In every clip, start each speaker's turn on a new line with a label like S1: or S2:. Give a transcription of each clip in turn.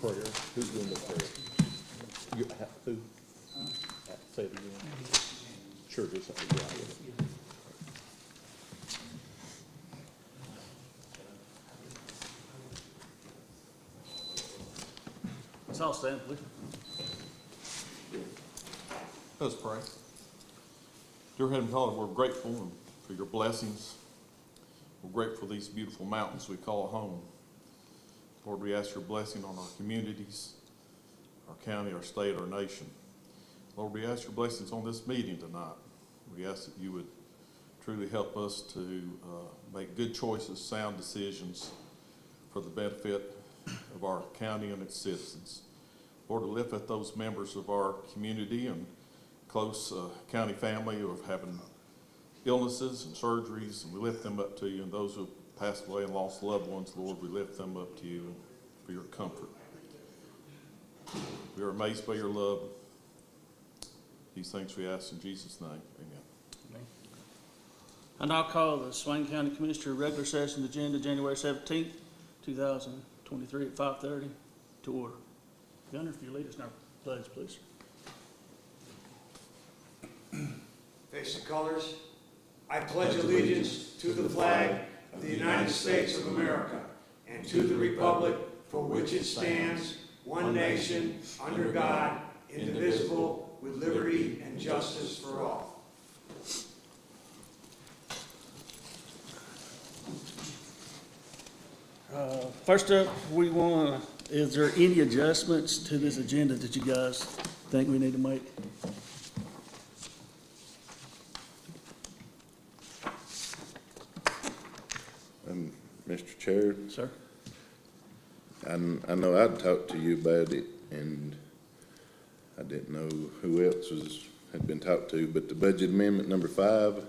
S1: prayer. Who's doing the prayer? You, who? Say it again. Sure, there's something wrong with it.
S2: Let's all stand, please.
S3: Let us pray. Dear Heavenly Father, we're grateful for your blessings. We're grateful for these beautiful mountains we call home. Lord, we ask your blessing on our communities, our county, our state, our nation. Lord, we ask your blessings on this meeting tonight. We ask that you would truly help us to make good choices, sound decisions for the benefit of our county and its citizens. Lord, to lift up those members of our community and close county family who are having illnesses and surgeries, and we lift them up to you. And those who have passed away and lost loved ones, Lord, we lift them up to you for your comfort. We are amazed by your love. These things we ask in Jesus' name. Amen.
S2: I now call the Swain County Commissioner regular session agenda January 17th, 2023 at 5:30 to order. Gunner, if you lead us in our pledge, please.
S4: Face the colors. I pledge allegiance to the flag of the United States of America and to the republic for which it stands, one nation, under God, indivisible, with liberty and justice for all.
S2: First up, is there any adjustments to this agenda that you guys think we need to make?
S5: Mr. Chair,
S2: Sir?
S5: I know I'd talked to you about it, and I didn't know who else had been talked to, but the budget amendment number 5,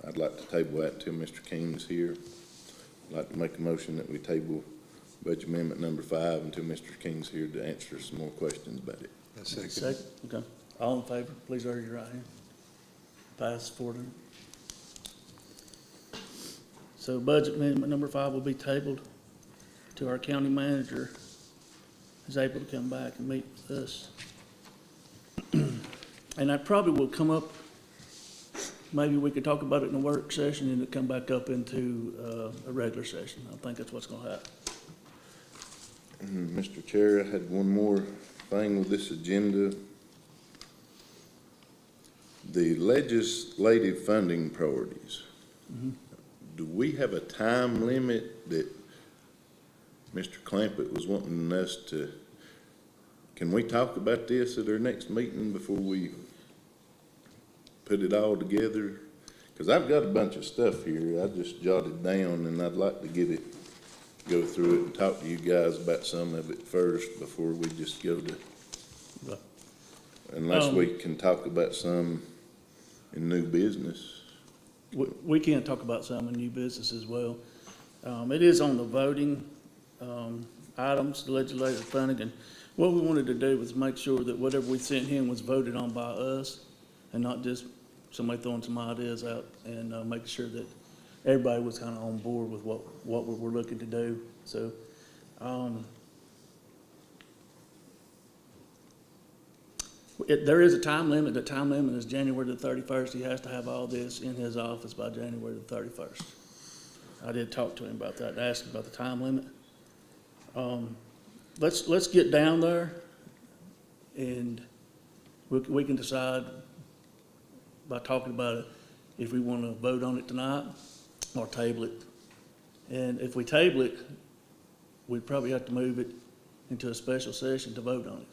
S5: I'd like to table that until Mr. King's here. I'd like to make a motion that we table budget amendment number 5 until Mr. King's here to answer some more questions about it.
S2: Second. Okay. All in favor, please raise your right hand. Pass 4-0. So budget amendment number 5 will be tabled till our county manager is able to come back and meet with us. And that probably will come up, maybe we could talk about it in a work session and it come back up into a regular session. I think that's what's gonna happen.
S5: Mr. Chair, I had one more thing with this agenda. The legislative funding priorities. Do we have a time limit that Mr. Clampett was wanting us to, can we talk about this at our next meeting before we put it all together? Because I've got a bunch of stuff here I just jotted down, and I'd like to go through it and talk to you guys about some of it first before we just go to, unless we can talk about some in new business.
S2: We can talk about some in new business as well. It is on the voting items, the legislative funding, and what we wanted to do was make sure that whatever we sent him was voted on by us and not just somebody throwing some ideas out, and making sure that everybody was kind of on board with what we were looking to do. So there is a time limit. The time limit is January the 31st. He has to have all this in his office by January the 31st. I did talk to him about that, asked him about the time limit. Let's get down there, and we can decide by talking about it if we want to vote on it tonight or table it. And if we table it, we'd probably have to move it into a special session to vote on it.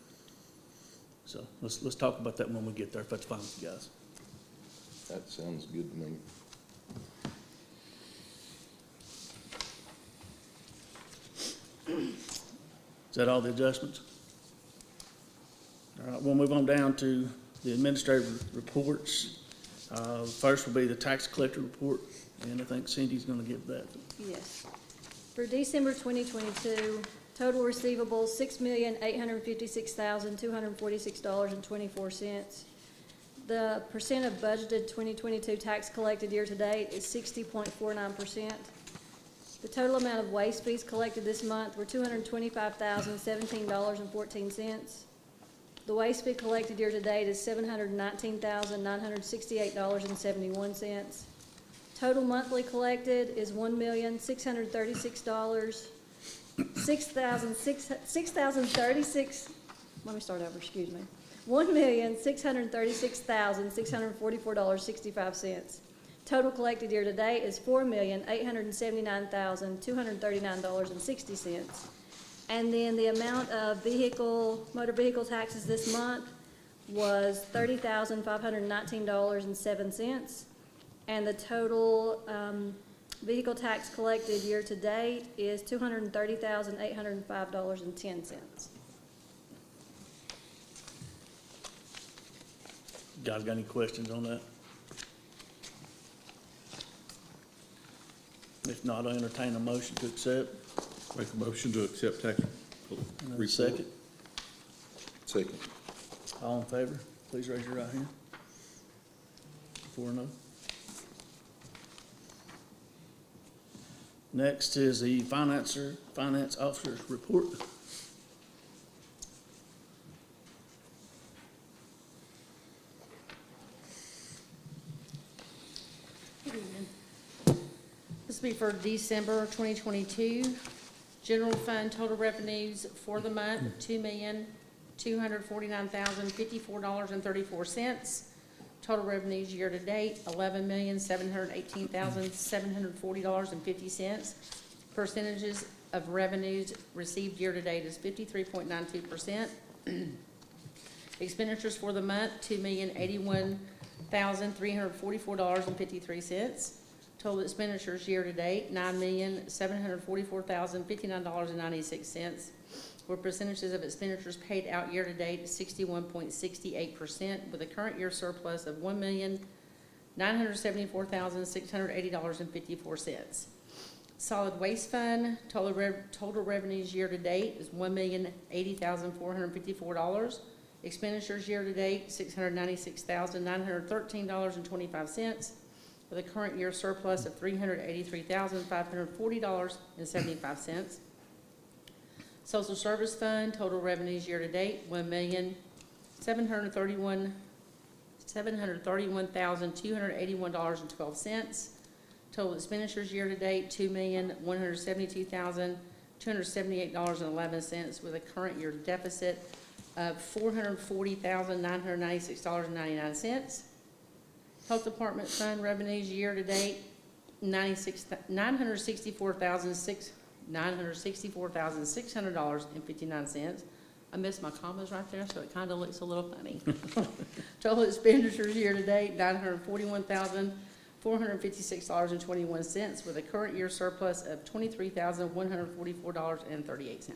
S2: So let's talk about that when we get there, if that's fine with you guys.
S5: That sounds good to me.
S2: Is that all the adjustments? All right, we'll move on down to the administrative reports. First will be the tax collector report, and I think Cindy's going to give that.
S6: Yes. For December 2022, total receivables, $6,856,246.24. The percent of budgeted 2022 tax collected year to date is 60.49%. The total amount of waste fees collected this month were $225,017.14. The waste fee collected year-to-date is $719,968.71. Total monthly collected is $1,636, let me start over, excuse me. $1,636,644.65. Total collected year-to-date is $4,879,239.60. And then the amount of motor vehicle taxes this month was $30,519.07. And the total, vehicle tax collected year-to-date is $230,805.10.
S2: Guys got any questions on that? If not, I'll entertain a motion to accept.
S1: Make a motion to accept tax
S2: And a
S1: report.
S2: second.
S5: Second.
S2: All in favor, please raise your right hand. 4-0. Next is the finance officer's report.
S7: Good evening. This will be for December 2022. General fund total revenues for the month, $2,249,054.34. Total revenues year-to-date, $11,718,740.50. Percentages of revenues received year-to-date is 53.92%. Expenditures for the month, $2,081,344.53. Total expenditures year-to-date, $9,744,059.96. With percentages of expenditures paid out year-to-date, 61.68%, with a current year surplus of $1,974,680.54. Solid waste fund, total revenues year-to-date is $1,080,454. Expenditures year-to-date, $696,913.25, with a current year surplus of $383,540.75. Social service fund, total revenues year-to-date, $731,281.12. Total expenditures year-to-date, $2,172,278.11, with a current year deficit of $440,996.99. Health Department fund revenues year-to-date, $964,600.59. I missed my commas right there, so it kind of looks a little funny. Total expenditures year-to-date, $941,456.21, with a current year surplus of $23,144.38.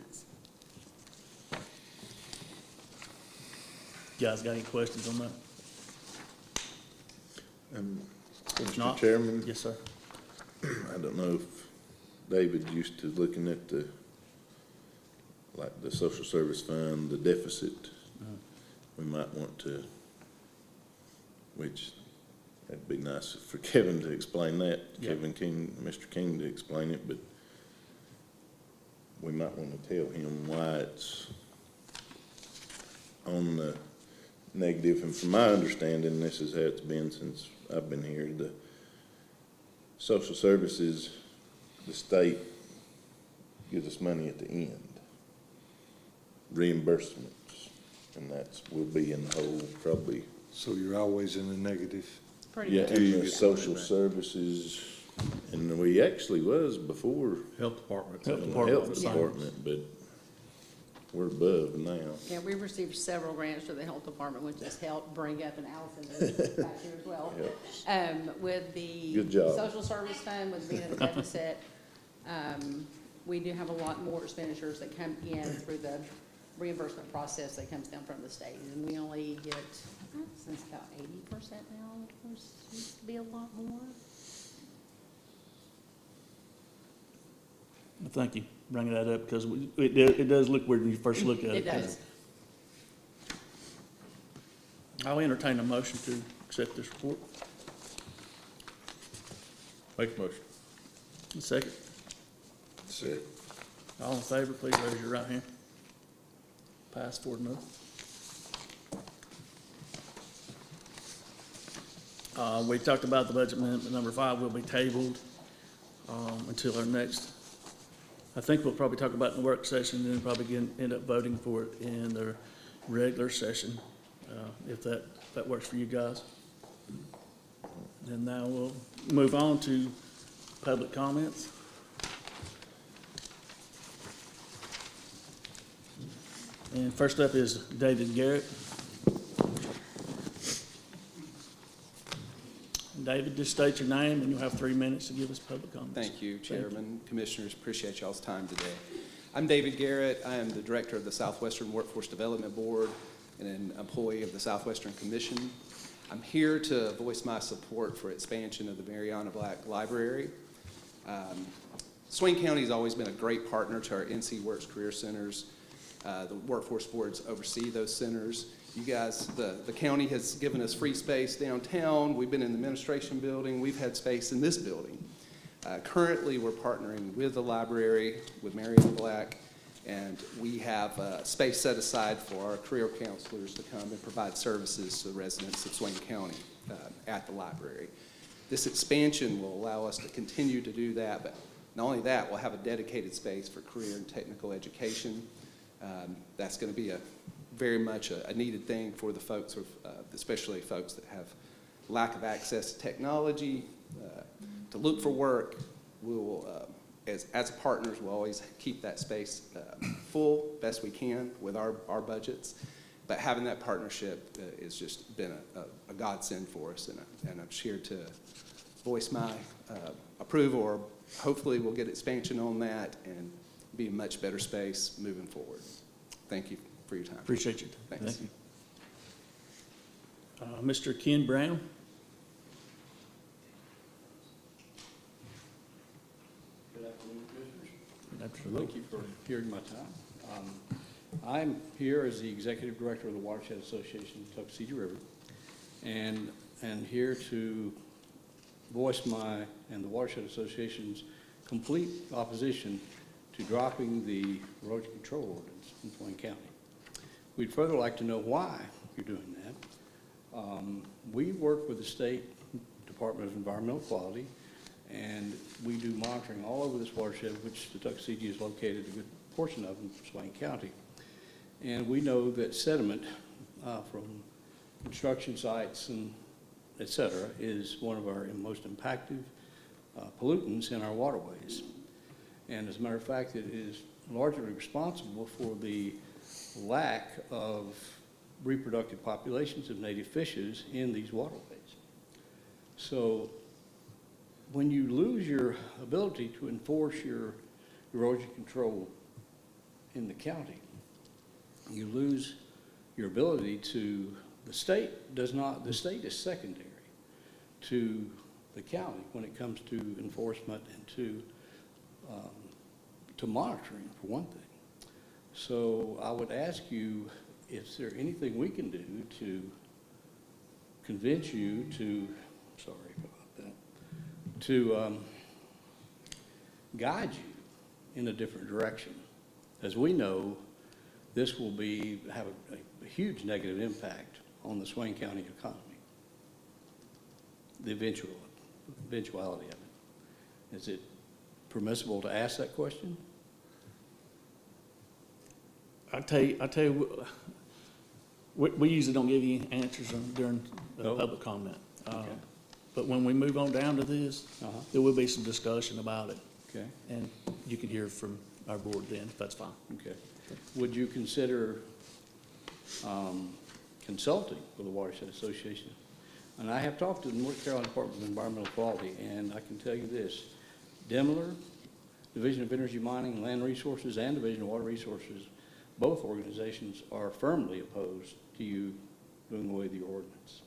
S2: Guys got any questions on that? If
S5: Mr.
S2: not-
S5: Chairman,
S2: Yes, sir.
S5: I don't know if David used to looking at the social service fund, the deficit. We might want to, which it'd be nice for Kevin to explain that,
S2: Yeah.
S5: Kevin King, Mr. King to explain it, but we might want to tell him why it's on the negative. And from my understanding, this is how it's been since I've been here. The social services, the state gives us money at the end, reimbursements, and will be in the hole probably.
S8: So you're always in the negative?
S7: Pretty
S5: Yeah,
S7: much.
S5: and
S8: you
S5: the
S8: get
S5: social
S8: back.
S5: services, and we actually was before
S1: Health Department.
S2: Health
S5: the
S2: Department.
S5: health
S7: Yeah.
S5: department, but we're above now.
S7: Yeah, we received several grants for the health department, which has helped bring up, and Allison is back here as well. With the
S5: Good job.
S7: social service fund, with being in a deficit, we do have a lot more expenditures that come in through the reimbursement process that comes down from the state. And we only get, since about 80% now, there seems to be a lot more.
S2: Thank you, bringing that up, because it does look weird when you first look at it.
S7: It does.
S2: I'll entertain a motion to accept this report.
S1: Make a motion.
S2: A second.
S5: Second.
S2: All in favor, please raise your right hand. Pass 4-0. We talked about the budget amendment number 5 will be tabled until our next, I think we'll probably talk about it in the work session and then probably end up voting for it in the regular session, if that works for you guys. And now we'll move on to public comments. And first up is David Garrett. David, just state your name and you'll have 3 minutes to give us public comments.
S9: Thank you, Chairman, Commissioners. Appreciate y'all's time today. I'm David Garrett. I am the Director of the Southwestern Workforce Development Board and an employee of the Southwestern Commission. I'm here to voice my support for expansion of the Mariana Black Library. Swain County has always been a great partner to our NC Works Career Centers. The workforce boards oversee those centers. You guys, the county has given us free space downtown. We've been in the administration building. We've had space in this building. Currently, we're partnering with the library, with Mariana Black, and we have space set aside for our career counselors to come and provide services to the residents of Swain County at the library. This expansion will allow us to continue to do that, but not only that, we'll have a dedicated space for career and technical education. That's going to be very much a needed thing for the folks, especially folks that have lack of access to technology, to look for work. We will, as partners, we'll always keep that space full best we can with our budgets. But having that partnership has just been a godsend for us, and I'm here to voice my approval, or hopefully we'll get expansion on that and be a much better space moving forward. Thank you for your time.
S2: Appreciate you.
S9: Thanks.
S2: Thank you. Mr. Ken Brown.
S10: Good afternoon, Commissioners.
S2: Absolutely.
S10: Thank you for hearing my time. I'm here as the Executive Director of the Watershed Association of Tuckasegee River, and here to voice my and the Watershed Association's complete opposition to dropping the erosion control ordinance in Swain County. We'd further like to know why you're doing that. We work with the State Department of Environmental Quality, and we do monitoring all over this watershed, which the Tuckasegee is located, a good portion of in Swain County. And we know that sediment from construction sites and et cetera is one of our most impactful pollutants in our waterways. And as a matter of fact, it is largely responsible for the lack of reproductive populations of native fishes in these waterways. So when you lose your ability to enforce your erosion control in the county, you lose your ability to, the state is secondary to the county when it comes to enforcement and to monitoring, for one thing. So I would ask you, is there anything we can do to convince you to, sorry about that, to guide you in a different direction? As we know, this will have a huge negative impact on the Swain County economy, the eventuality of it. Is it permissible to ask that question?
S2: I tell you, we usually don't give you answers during the public comment.
S10: Okay.
S2: But when we move on down to this, there will be some discussion about it.
S10: Okay.
S2: And you can hear from our board then, if that's fine.
S10: Okay. Would you consider consulting with the Watershed Association? And I have talked to the North Carolina Department of Environmental Quality, and I can tell you this, Demler, Division of Energy Mining and Land Resources, and Division of Water Resources, both organizations are firmly opposed to you doing away with the ordinance.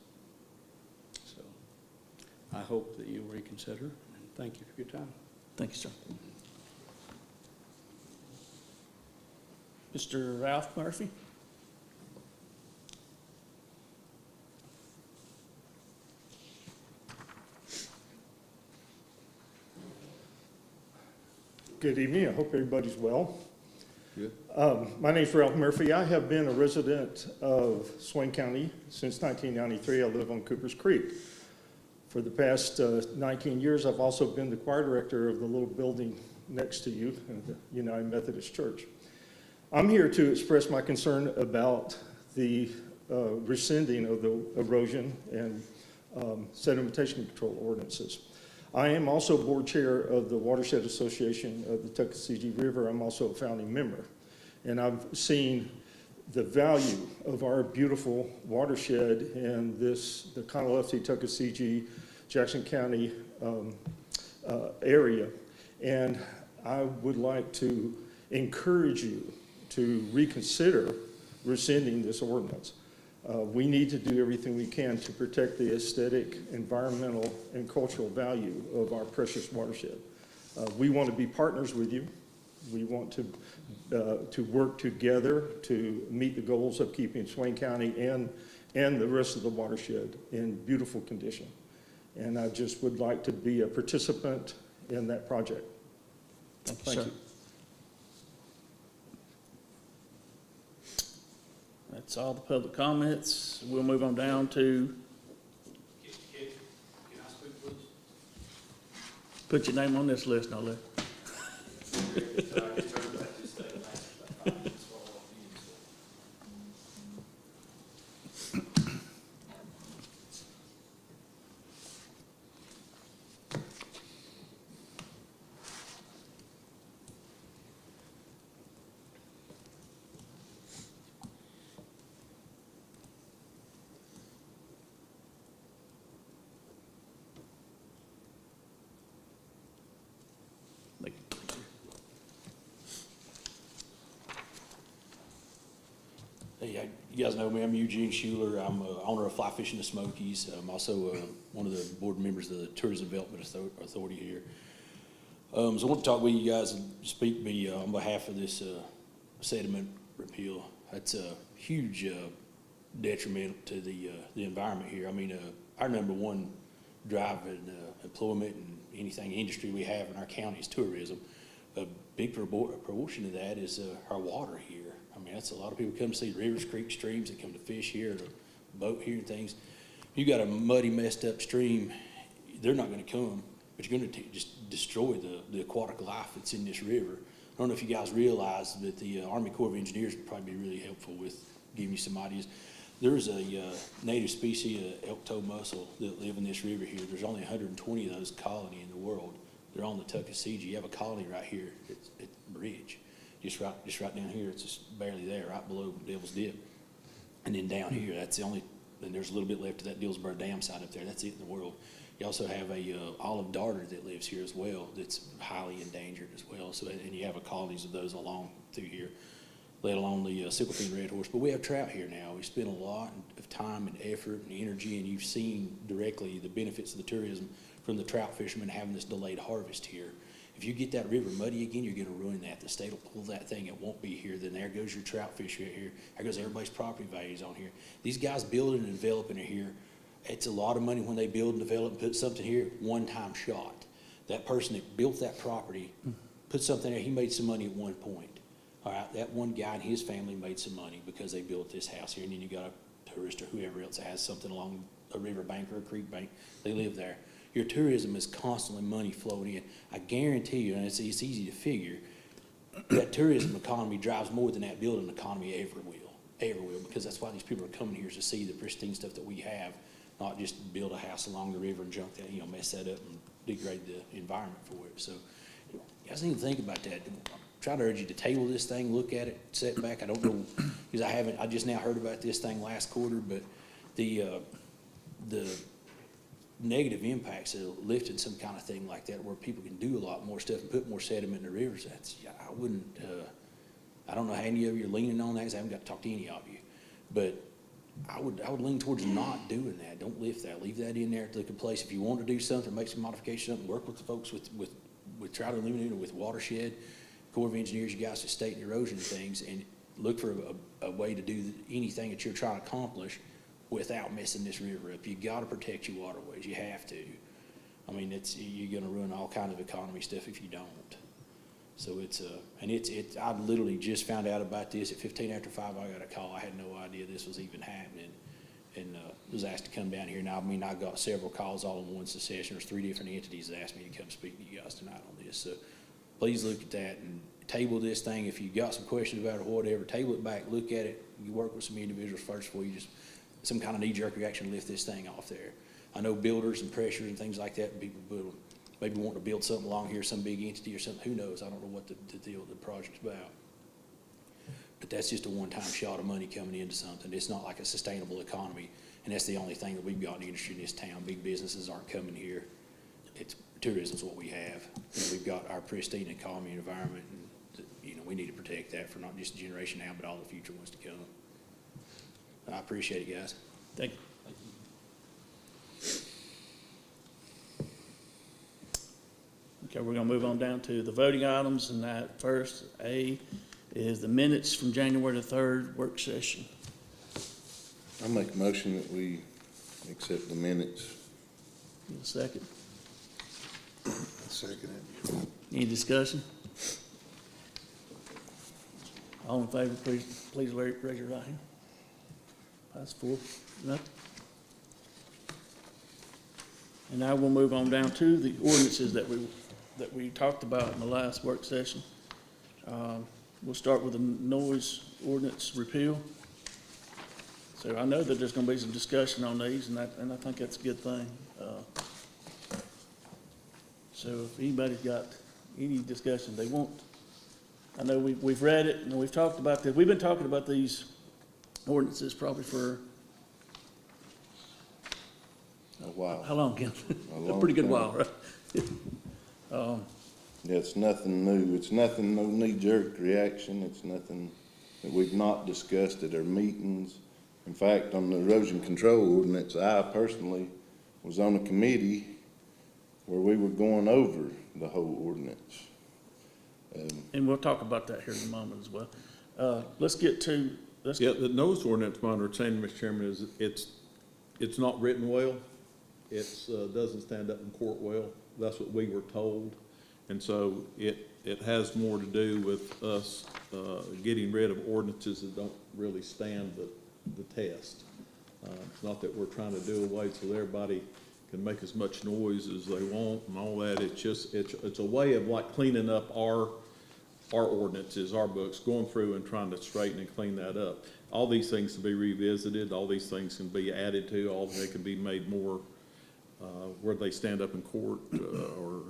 S10: So I hope that you'll reconsider, and thank you for your time.
S2: Thank you, sir. Mr. Ralph Murphy?
S11: Good evening. I hope everybody's well.
S3: Good.
S11: My name's Ralph Murphy. I have been a resident of Swain County since 1993. I live on Cooper's Creek. For the past 19 years, I've also been the choir director of the little building next to you, the United Methodist Church. I'm here to express my concern about the rescinding of the erosion and sedimentation control ordinances. I am also board chair of the Watershed Association of the Tuckasegee River. I'm also a founding member. And I've seen the value of our beautiful watershed and the Conalefsey, Tuckasegee, Jackson County area. And I would like to encourage you to reconsider rescinding this ordinance. We need to do everything we can to protect the aesthetic, environmental, and cultural value of our precious watershed. We want to be partners with you. We want to work together to meet the goals of keeping Swain County and the rest of the watershed in beautiful condition. And I just would like to be a participant in that project. Thank you.
S2: That's all the public comments. We'll move on down to.
S12: Can I speak, please?
S2: Put your name on this list, no less.
S12: Hey, you guys know me. I'm Eugene Schuler. I'm owner of Fly Fishing the Smokies. I'm also one of the board members of the Tourism Development Authority here. So I want to talk with you guys and speak on behalf of this sediment repeal. That's a huge detriment to the environment here. I mean, our number one drive in employment and anything industry we have in our county is tourism. A big proportion of that is our water here. I mean, that's a lot of people come to see rivers, creeks, streams. They come to fish here, to boat here and things. You got a muddy, messed up stream, they're not going to come, but you're going to just destroy the aquatic life that's in this river. I don't know if you guys realize that the Army Corps of Engineers would probably be really helpful with giving you some ideas. There's a native species of elk-toe mussel that live in this river here. There's only 120 of those colony in the world. They're on the Tuckasegee. You have a colony right here at the bridge. Just right down here, it's just barely there, right below Devil's Dip. And then down here, that's the only, and there's a little bit left of that Dillsboro Dam site up there. That's it in the world. You also have a olive darter that lives here as well that's highly endangered as well. So, and you have a colonies of those along through here, let alone the sickle-fin red horse. But we have trout here now. We spend a lot of time and effort and energy, and you've seen directly the benefits of the tourism from the trout fishermen having this delayed harvest here. If you get that river muddy again, you're going to ruin that. The state will pull that thing. It won't be here. Then there goes your trout fish right here. There goes everybody's property values on here. These guys building and developing it here, it's a lot of money when they build and develop and put something here, one-time shot. That person that built that property, put something there, he made some money at one point. All right, that one guy and his family made some money because they built this house here. And then you got a tourist or whoever else that has something along a river bank or a creek bank. They live there. Your tourism is constantly money flowing in. I guarantee you, and it's easy to figure, that tourism economy drives more than that building economy ever will, because that's why these people are coming here, is to see the pristine stuff that we have, not just build a house along the river and junk that, mess that up and degrade the environment for it. So you guys need to think about that. Try to urge you to table this thing, look at it, sit back. I don't know, because I just now heard about this thing last quarter, but the negative impacts of lifting some kind of thing like that, where people can do a lot more stuff and put more sediment in the rivers. I don't know how any of you are leaning on that, because I haven't got to talk to any of you, but I would lean towards not doing that. Don't lift that. Leave that in there at the place. If you want to do something, make some modifications, work with the folks with Trout Unlimited or with Watershed, Corps of Engineers, you guys, to state and erosion things, and look for a way to do anything that you're trying to accomplish without messing this river up. You got to protect your waterways. You have to. I mean, you're going to ruin all kinds of economy stuff if you don't. So it's, I literally just found out about this at 15 after 5. I got a call. I had no idea this was even happening, and was asked to come down here. Now, I mean, I got several calls all in one succession. There's 3 different entities that asked me to come speak to you guys tonight on this. So please look at that and table this thing. If you've got some questions about it or whatever, table it back, look at it. You work with some individuals first before you just, some kind of knee-jerk reaction to lift this thing off there. I know builders and pressures and things like that, people will maybe want to build something along here, some big entity or something, who knows? I don't know what the deal, the project's about. But that's just a one-time shot of money coming into something. It's not like a sustainable economy, and that's the only thing that we've got in the industry in this town. Big businesses aren't coming here. It's, tourism's what we have. And we've got our pristine and calm environment, and, you know, we need to protect that for not just the generation now, but all the future ones to come. I appreciate it, guys.
S2: Thank you. Okay, we're gonna move on down to the voting items, and that first, A, is the minutes from January the 3rd work session.
S5: I make a motion that we accept the minutes.
S2: Need a second?
S8: Second it.
S2: Any discussion? All in favor, please raise your right hand. Pass 4, nothing. And now we'll move on down to the ordinances that we talked about in the last work session. We'll start with the noise ordinance repeal. So I know that there's gonna be some discussion on these, and I think that's a good thing. So if anybody's got any discussion they want, I know we've read it and we've talked about this. We've been talking about these ordinances probably for
S5: A while.
S2: how long, Ken?
S5: A
S2: A
S5: long
S2: pretty good
S5: time.
S2: while, right?
S5: Yeah, it's nothing new. It's nothing, no knee-jerk reaction. It's nothing that we've not discussed at our meetings. In fact, on the erosion control ordinance, I personally was on a committee where we were going over the whole ordinance.
S2: And we'll talk about that here in a moment as well. Let's get to,
S3: Yeah, the noise ordinance, my understanding, Mr. Chairman, is it's not written well. It's, doesn't stand up in court well. That's what we were told. And so it has more to do with us, getting rid of ordinances that don't really stand the test. It's not that we're trying to do away so everybody can make as much noise as they want and all that. It's just, it's a way of like cleaning up our ordinances, our books, going through and trying to straighten and clean that up. All these things can be revisited, all these things can be added to, all they can be made more, where they stand up in court, or,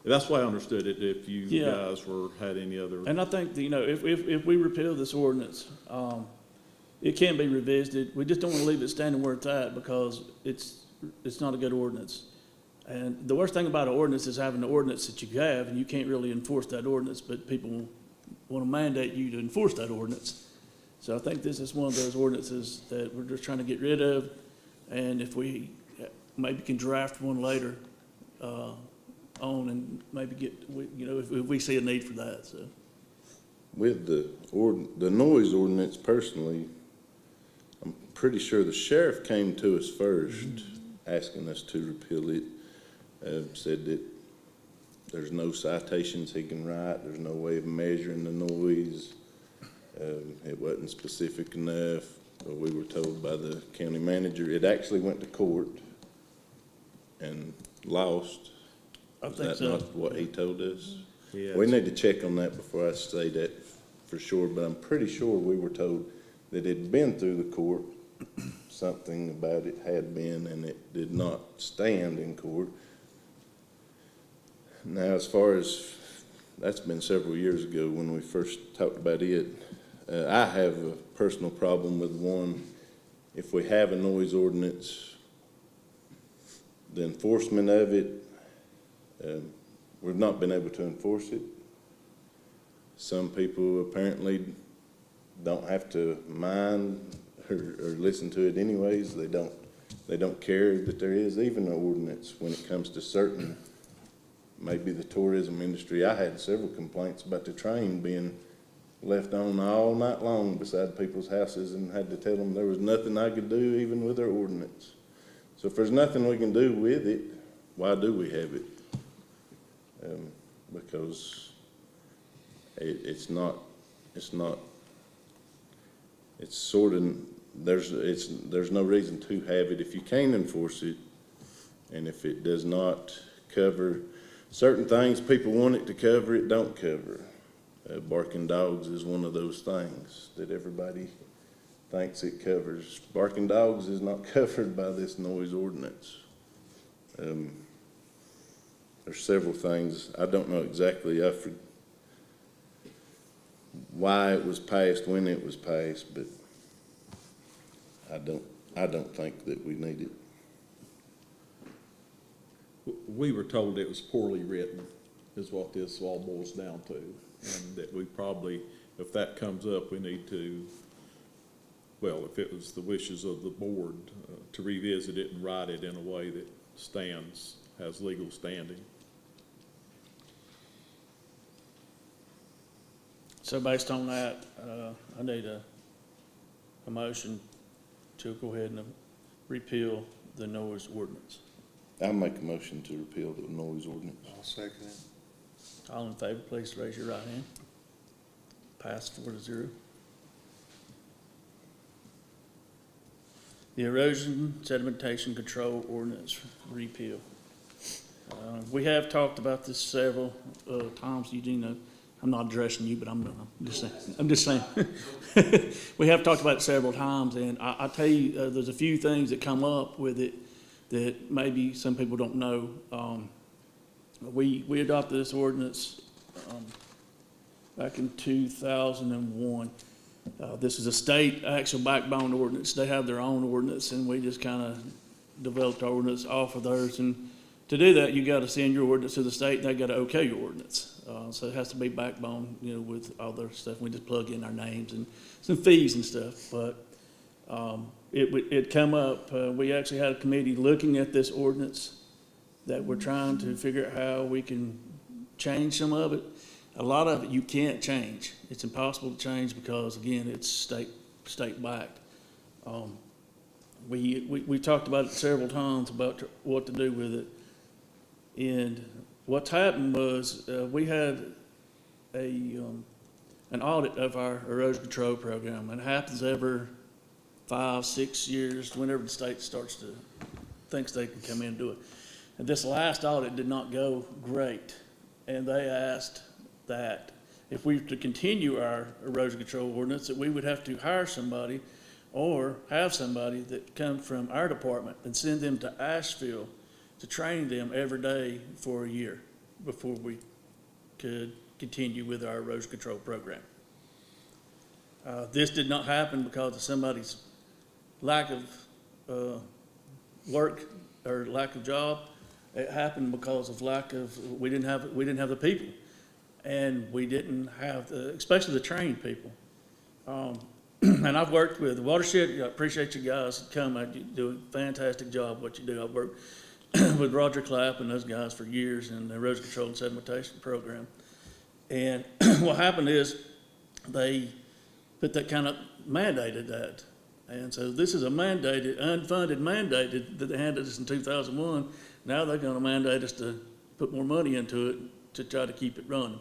S3: that's why I understood it, if you
S2: Yeah.
S3: guys had any other.
S2: and I think, that, you know, if we repeal this ordinance, it can be revisited. We just don't want to leave it standing where it's at because it's not a good ordinance. And the worst thing about an ordinance is having the ordinance that you have, and you can't really enforce that ordinance, but people want to mandate you to enforce that ordinance. So I think this is one of those ordinances that we're just trying to get rid of, and if we maybe can draft one later on and maybe get, you know, if we see a need for that, so.
S5: With the noise ordinance personally, I'm pretty sure the sheriff came to us first, asking us to repeal it. Said that there's no citations he can write, there's no way of measuring the noise. It wasn't specific enough. We were told by the county manager, it actually went to court and lost.
S2: I
S5: Is
S2: think
S5: that
S2: so.
S5: not what he told us?
S3: Yeah,
S5: We need to check on that before I say that for sure, but I'm pretty sure we were told that it had been through the court. Something about it had been, and it did not stand in court. Now, as far as, that's been several years ago when we first talked about it. I have a personal problem with one. If we have a noise ordinance, the enforcement of it, we've not been able to enforce it. Some people apparently don't have to mind or listen to it anyways. They don't care that there is even an ordinance when it comes to certain, maybe the tourism industry. I had several complaints about the train being left on all night long beside people's houses, and had to tell them there was nothing I could do even with their ordinance. So if there's nothing we can do with it, why do we have it? Because it's sort of, there's no reason to have it if you can enforce it. And if it does not cover certain things people want it to cover, it don't cover. Barking dogs is one of those things that everybody thinks it covers. Barking dogs is not covered by this noise ordinance. There's several things. I don't know exactly why it was passed, when it was passed, but I don't think that we need it.
S1: We were told it was poorly written, is what this all boils down to. And that we probably, if that comes up, we need to, well, if it was the wishes of the board, to revisit it and write it in a way that has legal standing.
S2: So based on that, I need a motion to go ahead and repeal the noise ordinance.
S5: I'll make a motion to repeal the noise ordinance.
S8: I'll second it.
S2: All in favor, please raise your right hand. Passed 4-0. The erosion sedimentation control ordinance repeal. We have talked about this several times, Eugene. I'm not addressing you, but I'm just saying. We have talked about it several times, and I tell you, there's a few things that come up with it that maybe some people don't know. We adopted this ordinance back in 2001. This is a state actual backbone ordinance. They have their own ordinance, and we just kind of developed our ordinance off of theirs. And to do that, you got to send your ordinance to the state, and they got to okay your ordinance. So it has to be backbone, with all their stuff. We just plug in our names and some fees and stuff. But it come up. We actually had a committee looking at this ordinance that we're trying to figure out how we can change some of it. A lot of it you can't change. It's impossible to change because, again, it's state backed. We talked about it several times about what to do with it. And what's happened was we had an audit of our erosion control program, and it happens every 5-6 years whenever the state thinks they can come in and do it. And this last audit did not go great, and they asked that if we were to continue our erosion control ordinance, that we would have to hire somebody or have somebody that comes from our department and send them to Asheville to train them every day for a year before we could continue with our erosion control program. This did not happen because of somebody's lack of work or lack of job. It happened because of we didn't have the people, and we didn't have especially the trained people. And I've worked with the watershed. I appreciate you guys coming. You do a fantastic job what you do. I've worked with Roger Clapp and those guys for years in the erosion control and sedimentation program. And what happened is they put that kind of mandated that. And so this is a unfunded mandate that they handed us in 2001. Now they're going to mandate us to put more money into it to try to keep it running.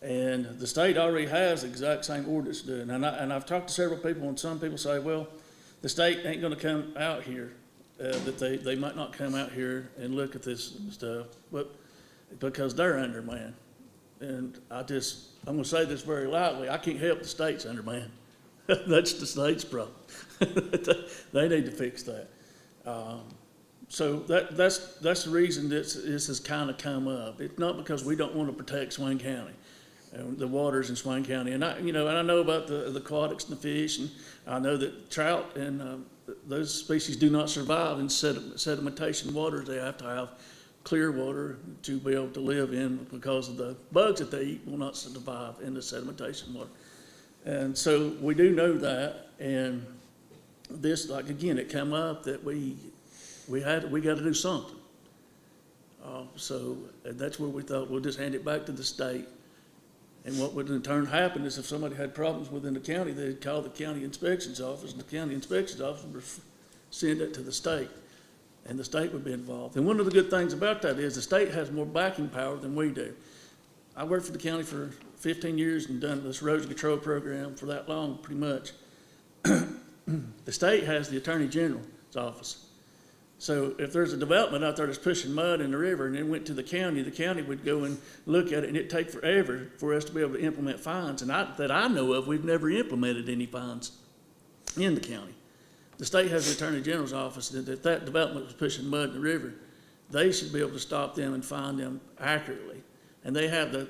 S2: And the state already has the exact same ordinance doing. And I've talked to several people, and some people say, well, the state ain't going to come out here, that they might not come out here and look at this stuff, but because they're undermanned. And I'm going to say this very lightly, I can't help the state's undermanned. That's the state's problem. They need to fix that. So that's the reason this has kind of come up. It's not because we don't want to protect Swain County, the waters in Swain County. And I know about the aquatics and the fish, and I know that trout and those species do not survive in sedimentation waters. They have to have clear water to be able to live in because of the bugs that they eat will not survive in the sedimentation water. And so we do know that, and this, like, again, it came up that we got to do something. So and that's where we thought we'll just hand it back to the state. And what would in turn happen is if somebody had problems within the county, they'd call the county inspections office, and the county inspections office would send it to the state, and the state would be involved. And one of the good things about that is the state has more backing power than we do. I worked for the county for 15 years and done this erosion control program for that long, pretty much. The state has the Attorney General's office. So if there's a development out there that's pushing mud in the river and it went to the county would go and look at it, and it'd take forever for us to be able to implement fines. And that I know of, we've never implemented any fines in the county. The state has the Attorney General's office, that if that development was pushing mud in the river, they should be able to stop them and fine them accurately. And they have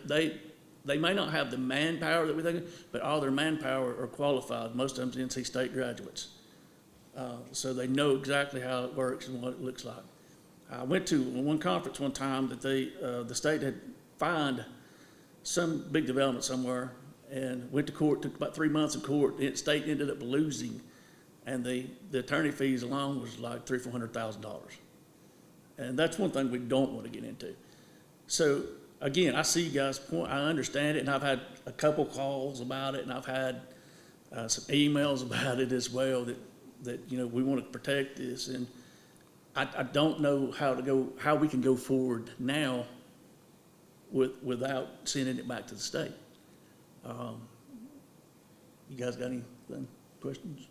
S2: they may not have the manpower that we think, but all their manpower are qualified. Most of them's NC State graduates. So they know exactly how it works and what it looks like. I went to one conference one time that the state had fined some big development somewhere and went to court, took about 3 months in court. The state ended up losing, and the attorney fees alone was like $300,000-400,000. And that's one thing we don't want to get into. So again, I see you guys' point, I understand it, and I've had a couple calls about it, and I've had some emails about it as well, that you know, we want to protect this, and I don't know how we can go forward now without sending it back to the state. You guys got anything, questions?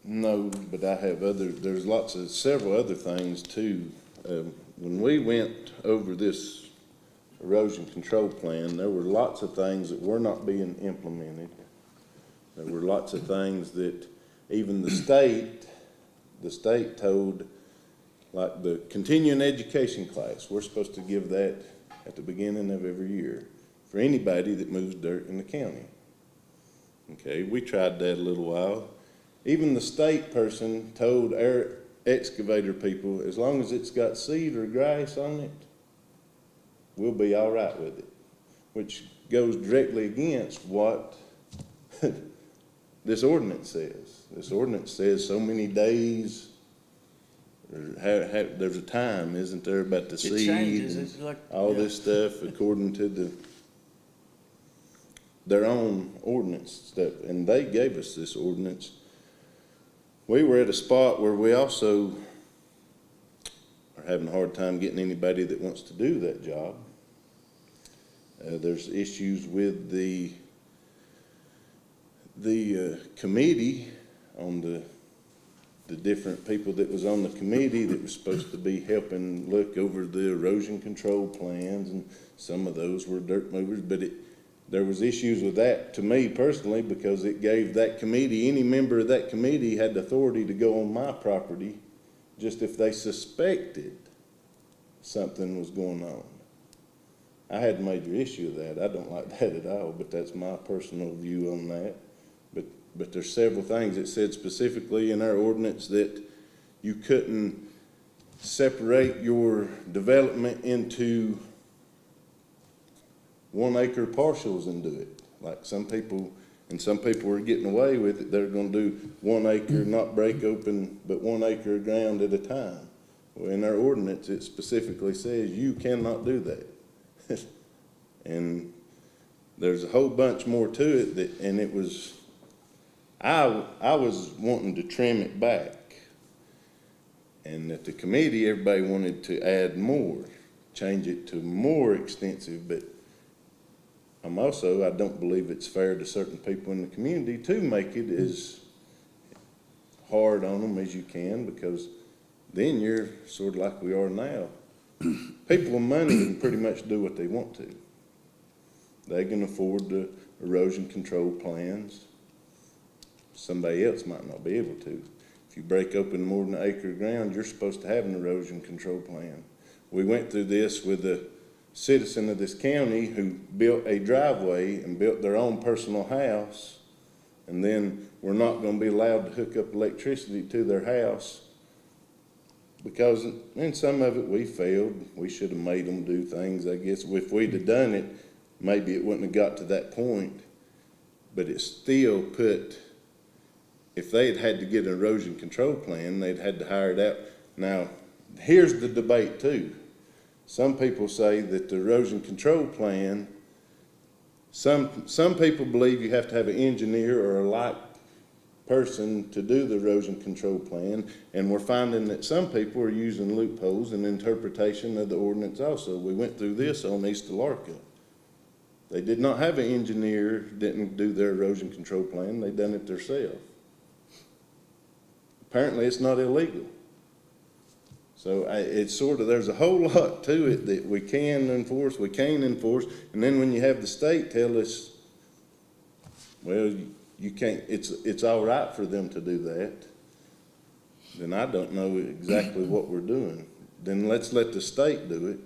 S5: No, but I have there's several other things too. When we went over this erosion control plan, there were lots of things that were not being implemented. There were lots of things that even the state told, like the continuing education class, we're supposed to give that at the beginning of every year for anybody that moves dirt in the county. Okay, we tried that a little while. Even the state person told our excavator people, as long as it's got seed or grass on it, we'll be all right with it, which goes directly against what this ordinance says. This ordinance says so many days, there's a time, isn't there, about the seed
S2: changes.
S5: and
S2: It's like,
S5: all
S2: yeah.
S5: this stuff according to their own ordinance stuff. And they gave us this ordinance. We were at a spot where we also are having a hard time getting anybody that wants to do that job. There's issues with the committee on the different people that was on the committee that was supposed to be helping look over the erosion control plans, and some of those were dirt movers, but there was issues with that to me personally, because it gave that committee, any member of that committee had the authority to go on my property just if they suspected something was going on. I had a major issue with that. I don't like that at all, but that's my personal view on that. But there's several things that said specifically in our ordinance that you couldn't separate your development into 1 acre parcels and do it. Like some people were getting away with it. They're gonna do 1 acre, not break open, but 1 acre of ground at a time. Well, in our ordinance, it specifically says you cannot do that. And there's a whole bunch more to it and it was, I was wanting to trim it back. And at the committee, everybody wanted to add more, change it to more extensive, but I don't believe it's fair to certain people in the community to make it as hard on them as you can, because then you're sort of like we are now. People with money can pretty much do what they want to. They can afford the erosion control plans. Somebody else might not be able to. If you break open more than 1 acre of ground, you're supposed to have an erosion control plan. We went through this with a citizen of this county who built a driveway and built their own personal house, and then we're not going to be allowed to hook up electricity to their house because in some of it we failed. We should have made them do things, I guess. If we'd have done it, maybe it wouldn't have got to that point, but it still put, if they had to get an erosion control plan, they'd had to hire it out. Now, here's the debate too. Some people say that the erosion control plan, some people believe you have to have an engineer or a like person to do the erosion control plan, and we're finding that some people are using loopholes in interpretation of the ordinance also. We went through this on East Alarka. They did not have an engineer, didn't do their erosion control plan, they done it themselves. Apparently, it's not illegal. So it's sort of, there's a whole lot to it that we can enforce, we can't enforce, and then when you have the state tell us, well, you can't, it's all right for them to do that, then I don't know exactly what we're doing. Then let's let the state do it.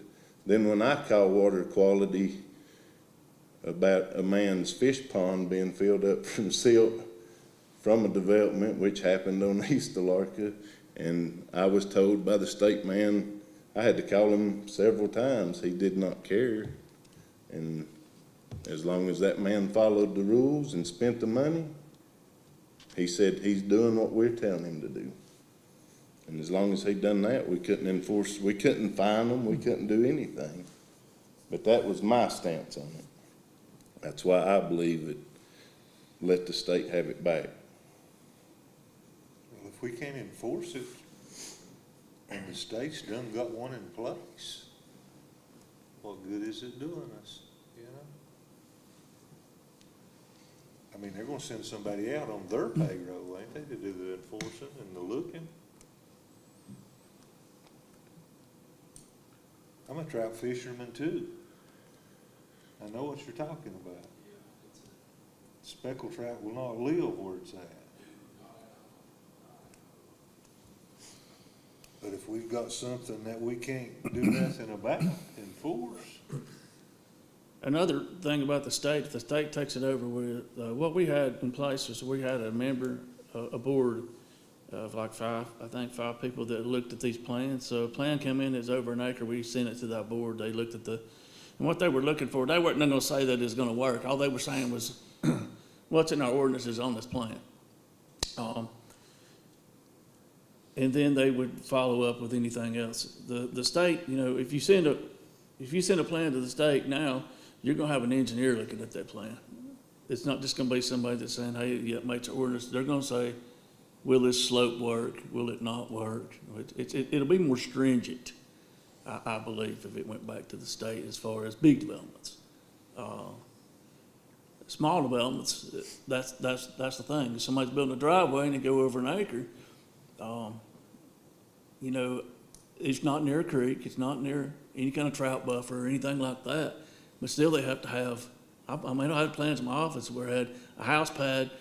S5: Then when I call water quality about a man's fish pond being filled up from silt from a development which happened on East Alarka, and I was told by the state man, I had to call him several times, he did not care. And as long as that man followed the rules and spent the money, he said he's doing what we're telling him to do. And as long as he'd done that, we couldn't enforce, we couldn't fine them, we couldn't do anything. But that was my stance on it. That's why I believe that let the state have it back.
S13: Well, if we can't enforce it, and the state's done got one in place, what good is it doing us, you know? I mean, they're gonna send somebody out on their payroll, ain't they, to do the enforcing and the looking? I'm a trout fisherman too. I know what you're talking about. Speckled trout will not live where it's at. But if we've got something that we can't do nothing about, enforce.
S2: Another thing about the state, if the state takes it over with, what we had in place was we had a member, a board of like five people that looked at these plans. So a plan came in that's over an acre, we sent it to that board, they looked at and what they were looking for, they weren't gonna say that it's gonna work. All they were saying was, what's in our ordinances on this plan? And then they would follow up with anything else. The state, you know, if you send a plan to the state now, you're gonna have an engineer looking at that plan. It's not just gonna be somebody that's saying, hey, yeah, it makes an ordinance. They're gonna say, will this slope work? Will it not work? It'll be more stringent, I believe, if it went back to the state as far as big developments. Small developments, that's the thing. If somebody's building a driveway and they go over an acre, you know, it's not near a creek, it's not near any kind of trout buffer or anything like that. But still, they have to have. I mean, I had plans in my office where I had a house pad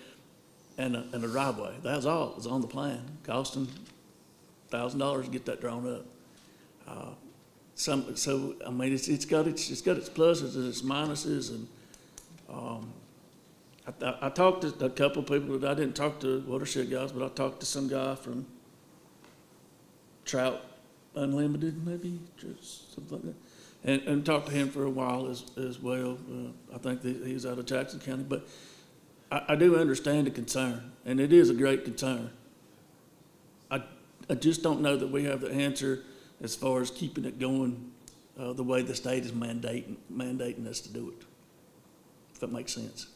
S2: and a driveway. That was all. It was on the plan. Cost them $1,000 to get that drawn up. So I mean, it's got its pluses and its minuses, and I talked to a couple of people. I didn't talk to watershed guys, but I talked to some guy from Trout Unlimited, maybe, just something like that, and talked to him for a while as well. I think that he's out of Jackson County, but I do understand the concern, and it is a great concern. I just don't know that we have the answer as far as keeping it going the way the state is mandating us to do it, if that makes sense.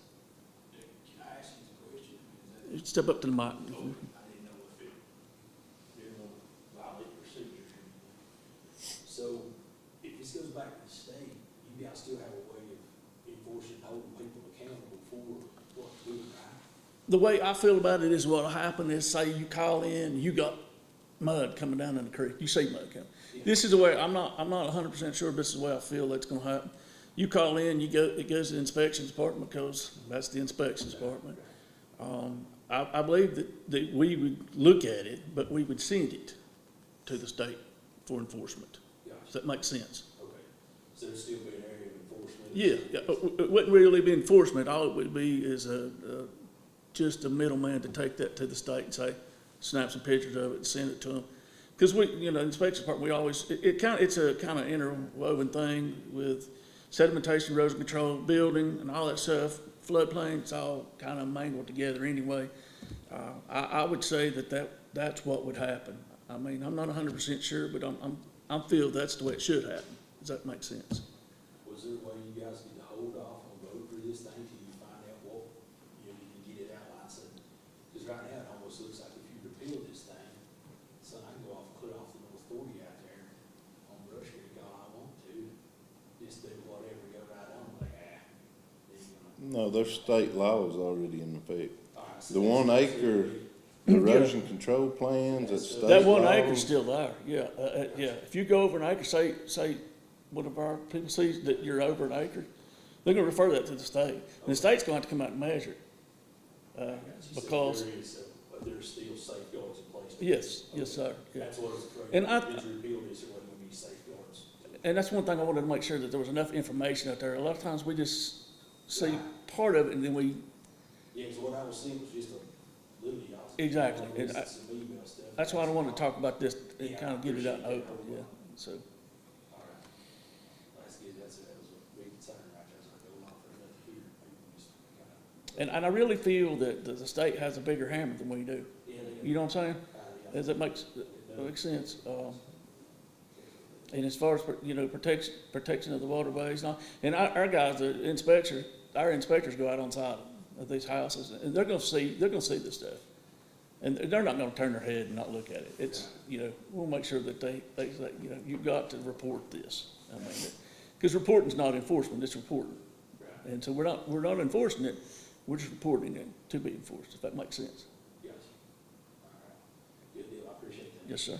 S12: Can I ask you a question?
S2: Step up to the mic.
S12: I didn't know if it didn't violate procedure. So if this goes back to the state, you guys still have a way of enforcing, holding people accountable for what to do, right?
S2: The way I feel about it is what'll happen is, say you call in, you got mud coming down in the creek. You see mud coming. Yeah. This is the way, I'm not 100% sure this is the way I feel that's gonna happen. You call in, it goes to the inspections department because that's the inspections department. I believe that we would look at it, but we would send it to the state for enforcement.
S12: Gotcha.
S2: Does that make sense?
S12: Okay. So there'd still be an area of enforcement?
S2: Yeah, it wouldn't really be enforcement. All it would be is just a middleman to take that to the state and say, snap some pictures of it and send it to them. Because inspection department, we always, it's a kind of interwoven thing with sedimentation, erosion control, building, and all that stuff. Floodplain, it's all kind of mangled together anyway. I would say that's what would happen. I mean, I'm not 100% sure, but I feel that's the way it should happen. Does that make sense?
S12: Was there a way you guys need to hold off on vote for this thing till you find out what, you can get it outlined? Because right now, it almost looks like if you repeal this thing, son, I can go off and clear off the North 40 out there on Brush Creek all I want to. Just do whatever, go right on, like,
S5: No, there's state laws already in effect. The 1 acre erosion control plans, that's state
S2: That 1
S5: laws.
S2: acre's still there, yeah, yeah. If you go over an acre, say, one of our people sees that you're over an acre, they're gonna refer that to the state. And the state's gonna have to come out and measure it. Because,
S12: There's still safeguards in place.
S2: yes, sir, yeah.
S12: That's what it's.
S2: And I-
S12: It's repealed, it's what we need safeguards.
S2: And that's one thing I wanted to make sure that there was enough information out there. A lot of times we just see part of it and then we,
S12: Yeah, because what I was seeing was just a little,
S2: exactly. And
S12: some email stuff.
S2: that's why I wanted to talk about this and kind of get it out in the open, yeah, so.
S12: All right. That's good, that was a big concern right there, so I go off for another here. People just kinda-
S2: And I really feel that the state has a bigger hammer than we do.
S12: Yeah, they-
S2: You know what I'm saying?
S12: yeah.
S2: Does that makes sense? And as far as, protection of the waterways, and our guys, our inspectors go out on site of these houses, and they're gonna see this stuff. And they're not gonna turn their head and not look at it. It's, we'll make sure that they say, you've got to report this. I mean, because reporting's not enforcement, it's reporting. And so we're not enforcing it, we're just reporting it to be enforced, if that makes sense.
S12: Yes. All right. Good deal, I appreciate that.
S2: Yes, sir.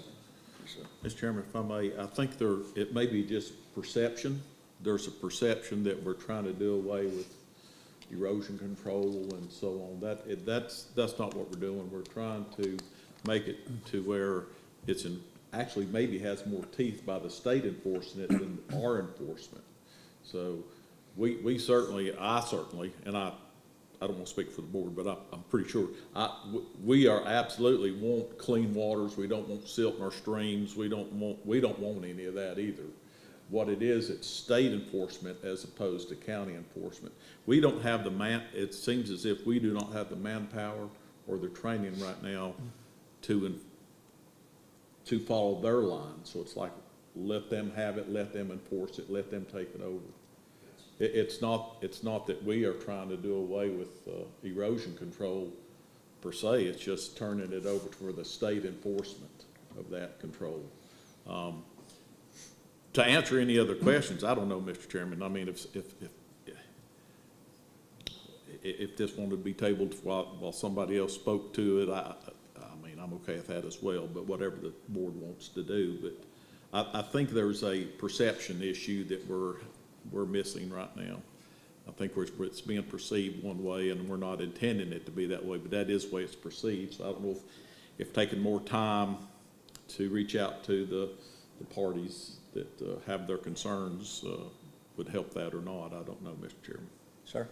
S2: Yes, sir.
S1: Mr. Chairman, if I may, I think it may be just perception. There's a perception that we're trying to do away with erosion control and so on. That's not what we're doing. We're trying to make it to where actually maybe has more teeth by the state enforcing it than our enforcement. So I certainly, and I don't want to speak for the board, but I'm pretty sure, we are absolutely want clean waters. We don't want silt in our streams. We don't want any of that either. What it is, it's state enforcement as opposed to county enforcement. We don't have it seems as if we do not have the manpower or the training right now to follow their line. So it's like, let them have it, let them enforce it, let them take it over. It's not that we are trying to do away with erosion control per se. It's just turning it over for the state enforcement of that control. To answer any other questions, I don't know, Mr. Chairman. I mean, if this wanted to be tabled while somebody else spoke to it, I mean, I'm okay with that as well. But whatever the board wants to do, but I think there's a perception issue that we're missing right now. I think it's being perceived one way, and we're not intending it to be that way, but that is the way it's perceived. So I don't know if taking more time to reach out to the parties that have their concerns would help that or not. I don't know, Mr. Chairman.
S2: Sir?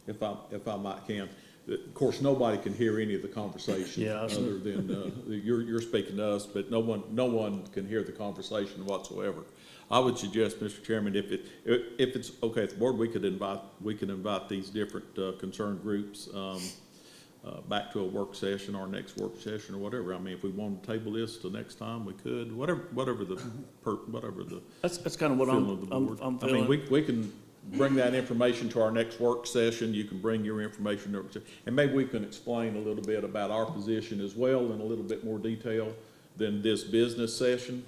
S1: if I might can. Of course, nobody can hear any of the conversation.
S2: Yeah, I see.
S1: Other than, you're speaking to us, but no one can hear the conversation whatsoever. I would suggest, Mr. Chairman, if it's okay with the board, we can invite these different, concerned groups, back to a work session, our next work session or whatever. I mean, if we want to table this till next time, we could, whatever the
S2: That's kind of what
S1: feeling of the board.
S2: I'm
S1: I mean,
S2: feeling.
S1: we can bring that information to our next work session. You can bring your information over to, and maybe we can explain a little bit about our position as well in a little bit more detail than this business session,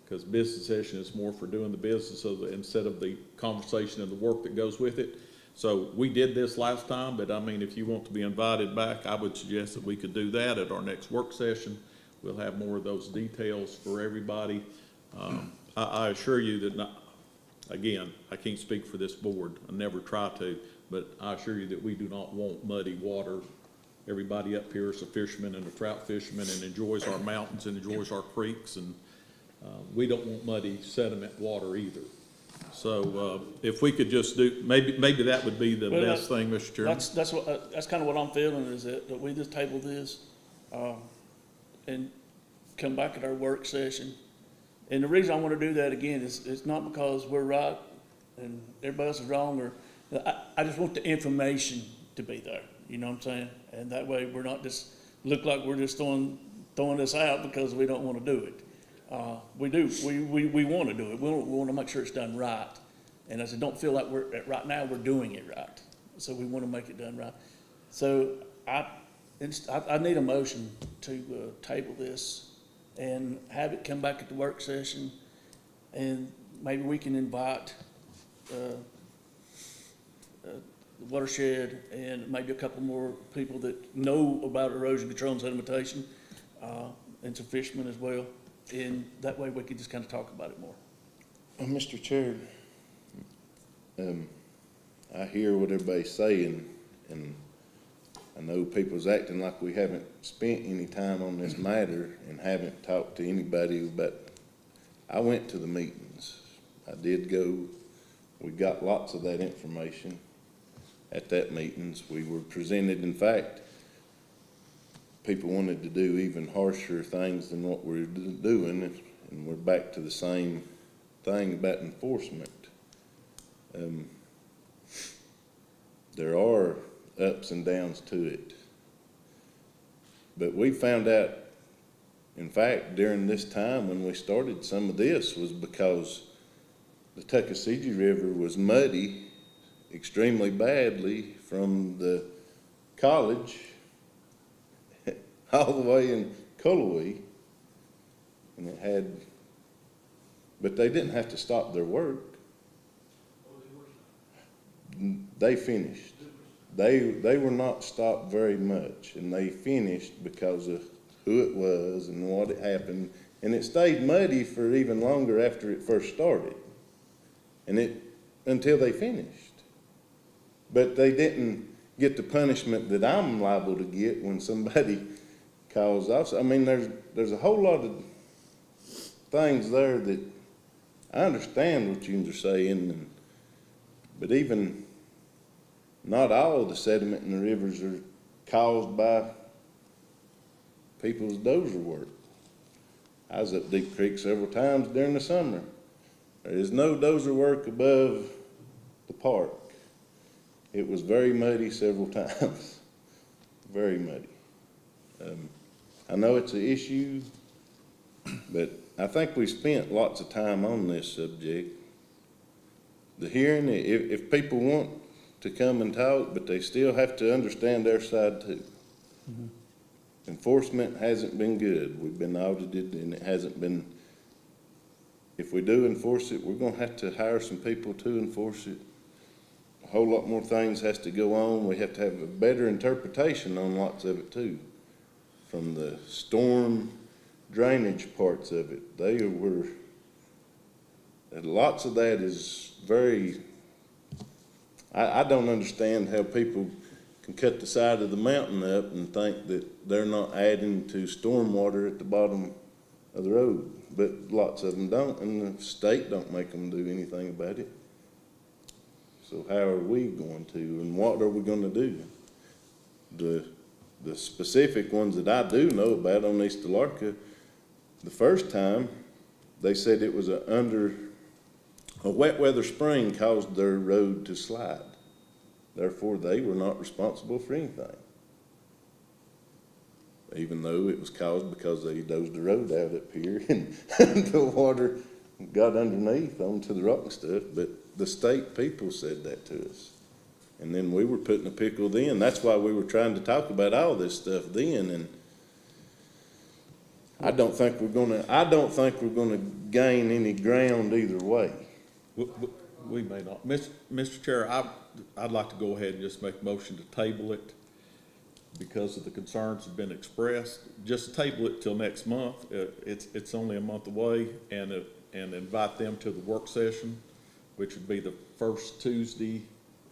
S1: because business session is more for doing the business instead of the conversation and the work that goes with it. So we did this last time, but I mean, if you want to be invited back, I would suggest that we could do that at our next work session. We'll have more of those details for everybody. I assure you that again, I can't speak for this board, I never try to, but I assure you that we do not want muddy water. Everybody up here is a fisherman and a trout fisherman and enjoys our mountains and enjoys our creeks, and we don't want muddy sediment water either. So if we could just do, maybe that would be the best thing, Mr. Chairman.
S2: That's kind of what I'm feeling, is that we just table this, and come back at our work session. And the reason I want to do that again is, it's not because we're right and everybody else is wrong, or, I just want the information to be there, you know what I'm saying? And that way we're not just, look like we're just throwing this out because we don't want to do it. We do, we want to do it. We want to make sure it's done right. And I said, don't feel like right now we're doing it right. So we want to make it done right. So I need a motion to table this and have it come back at the work session, and maybe we can invite the watershed and maybe a couple more people that know about erosion control and sedimentation, and some fishermen as well. And that way we could just kind of talk about it more.
S5: Mr. Chair, I hear what everybody's saying, and I know people's acting like we haven't spent any time on this matter and haven't talked to anybody about. I went to the meetings. I did go. We got lots of that information at that meetings. We were presented, in fact, people wanted to do even harsher things than what we're doing, and we're back to the same thing about enforcement. There are ups and downs to it. But we found out, in fact, during this time when we started some of this, was because the Tuckasegee River was muddy extremely badly from the college all the way in Cullowhee, and it had, but they didn't have to stop their work. They finished. They were not stopped very much, and they finished because of who it was and what had happened, and it stayed muddy for even longer after it first started, and until they finished. But they didn't get the punishment that I'm liable to get when somebody calls off. I mean, there's a whole lot of things there that I understand what you're saying, but even not all of the sediment in the rivers are caused by people's dozer work. I was up Deep Creek several times during the summer. There is no dozer work above the park. It was very muddy several times, very muddy. I know it's an issue, but I think we spent lots of time on this subject. The hearing, if people want to come and talk, but they still have to understand their side too. Mm-hmm. Enforcement hasn't been good. We've been audited and it hasn't been. If we do enforce it, we're going to have to hire some people to enforce it. A whole lot more things has to go on. We have to have a better interpretation on lots of it too. From the storm drainage parts of it. Lots of that is very, I don't understand how people can cut the side of the mountain up and think that they're not adding to storm water at the bottom of the road. But lots of them don't, and the state don't make them do anything about it. So how are we going to, and what are we gonna do? The specific ones that I do know about on East Alarka, the first time, they said it was a wet weather spring caused their road to slide. Therefore, they were not responsible for anything. Even though it was caused because they dozed the road out up here and the water got underneath onto the rock and stuff, but the state people said that to us. And then we were put in a pickle then. That's why we were trying to talk about all this stuff then, and I don't think we're gonna gain any ground either way.
S1: We may not. Mr. Chair, I'd like to go ahead and just make a motion to table it because of the concerns have been expressed. Just table it till next month. It's only a month away, and invite them to the work session, which would be the first Tuesday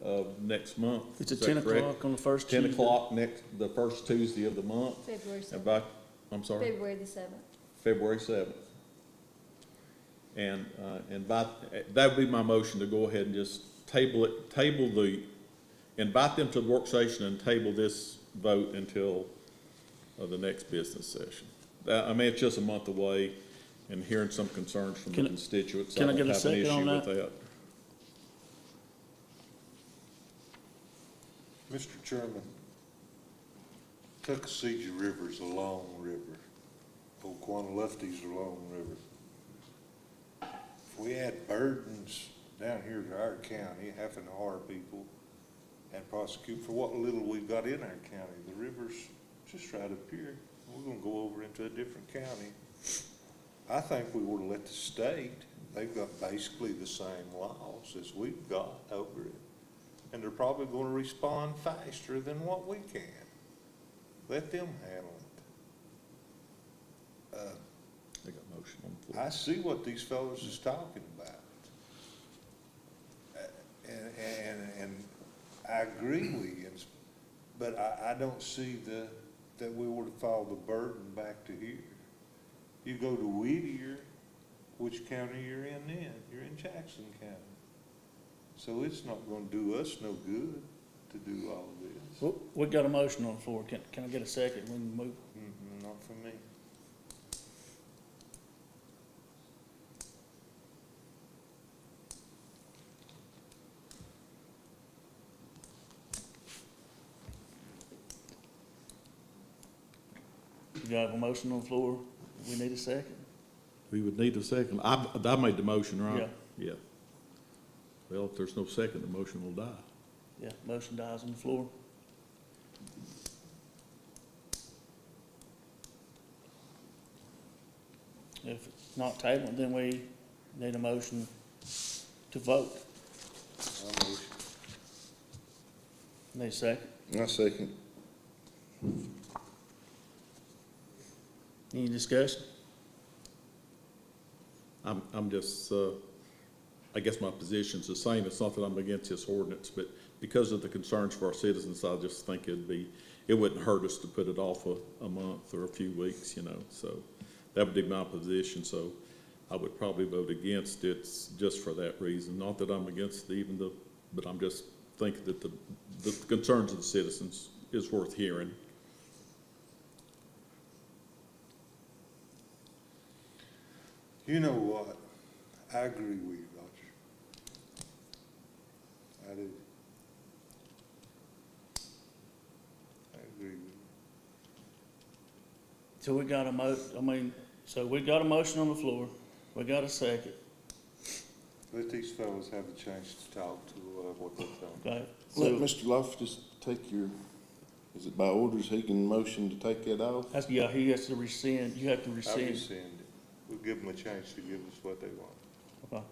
S1: of next month.
S2: It's at
S1: Is that
S2: 10
S1: correct?
S2: o'clock on the first
S1: 10
S2: Tuesday.
S1: o'clock the first Tuesday of the month.
S6: February 7th.
S1: I'm sorry?
S6: February the 7th.
S1: February 7th. And that would be my motion to go ahead and just invite them to the work session and table this vote until the next business session. I mean, it's just a month away, and hearing some concerns from the constituents, I
S2: can I
S1: don't
S2: get a
S1: have an
S2: second on
S1: issue with
S2: that?
S1: that.
S13: Mr. Chairman, Tuckasegee River's a long river. Oquanalufte's a long river. If we add burdens down here to our county, having to hire people and prosecute for what little we've got in our county, the river's just right up here. We're gonna go over into a different county. I think we ought to let the state, they've got basically the same laws as we've got over it. And they're probably gonna respond faster than what we can. Let them handle it.
S1: I got a motion on the floor.
S13: I see what these fellows is talking about. And I agree with you, but I don't see that we ought to fall the burden back to here. You go to Whittier, which county you're in then? You're in Jackson County. So it's not gonna do us no good to do all this.
S2: Well, we got a motion on the floor. Can I get a second? We can move.
S13: Not for me.
S2: You got a motion on the floor. We need a second.
S1: We would need a second. I made the motion, right?
S2: Yeah.
S1: Yeah. Well, if there's no second, the motion will die.
S2: Yeah, motion dies on the floor. If it's not tabled, then we need a motion to vote. Need a second?
S5: I second.
S2: Any discussion?
S1: I'm just, I guess my position's the same. It's not that I'm against this ordinance, but because of the concerns for our citizens, I just think it wouldn't hurt us to put it off a month or a few weeks, you know, so that would be my position. So I would probably vote against it just for that reason. Not that I'm against but I'm just thinking that the concerns of the citizens is worth hearing.
S13: You know what? I agree with you, Roger. I do. I agree with you.
S2: So we got we got a motion on the floor. We got a second.
S13: Let these fellows have a chance to talk to what they're talking.
S2: Okay.
S5: Let
S2: So,
S5: Mr. Loftus take is it by orders he can motion to take that off?
S2: yeah, he has to rescind, you have to
S13: I'll
S2: rescind.
S13: rescind it. We'll give them a chance to give us what they want.
S2: Okay.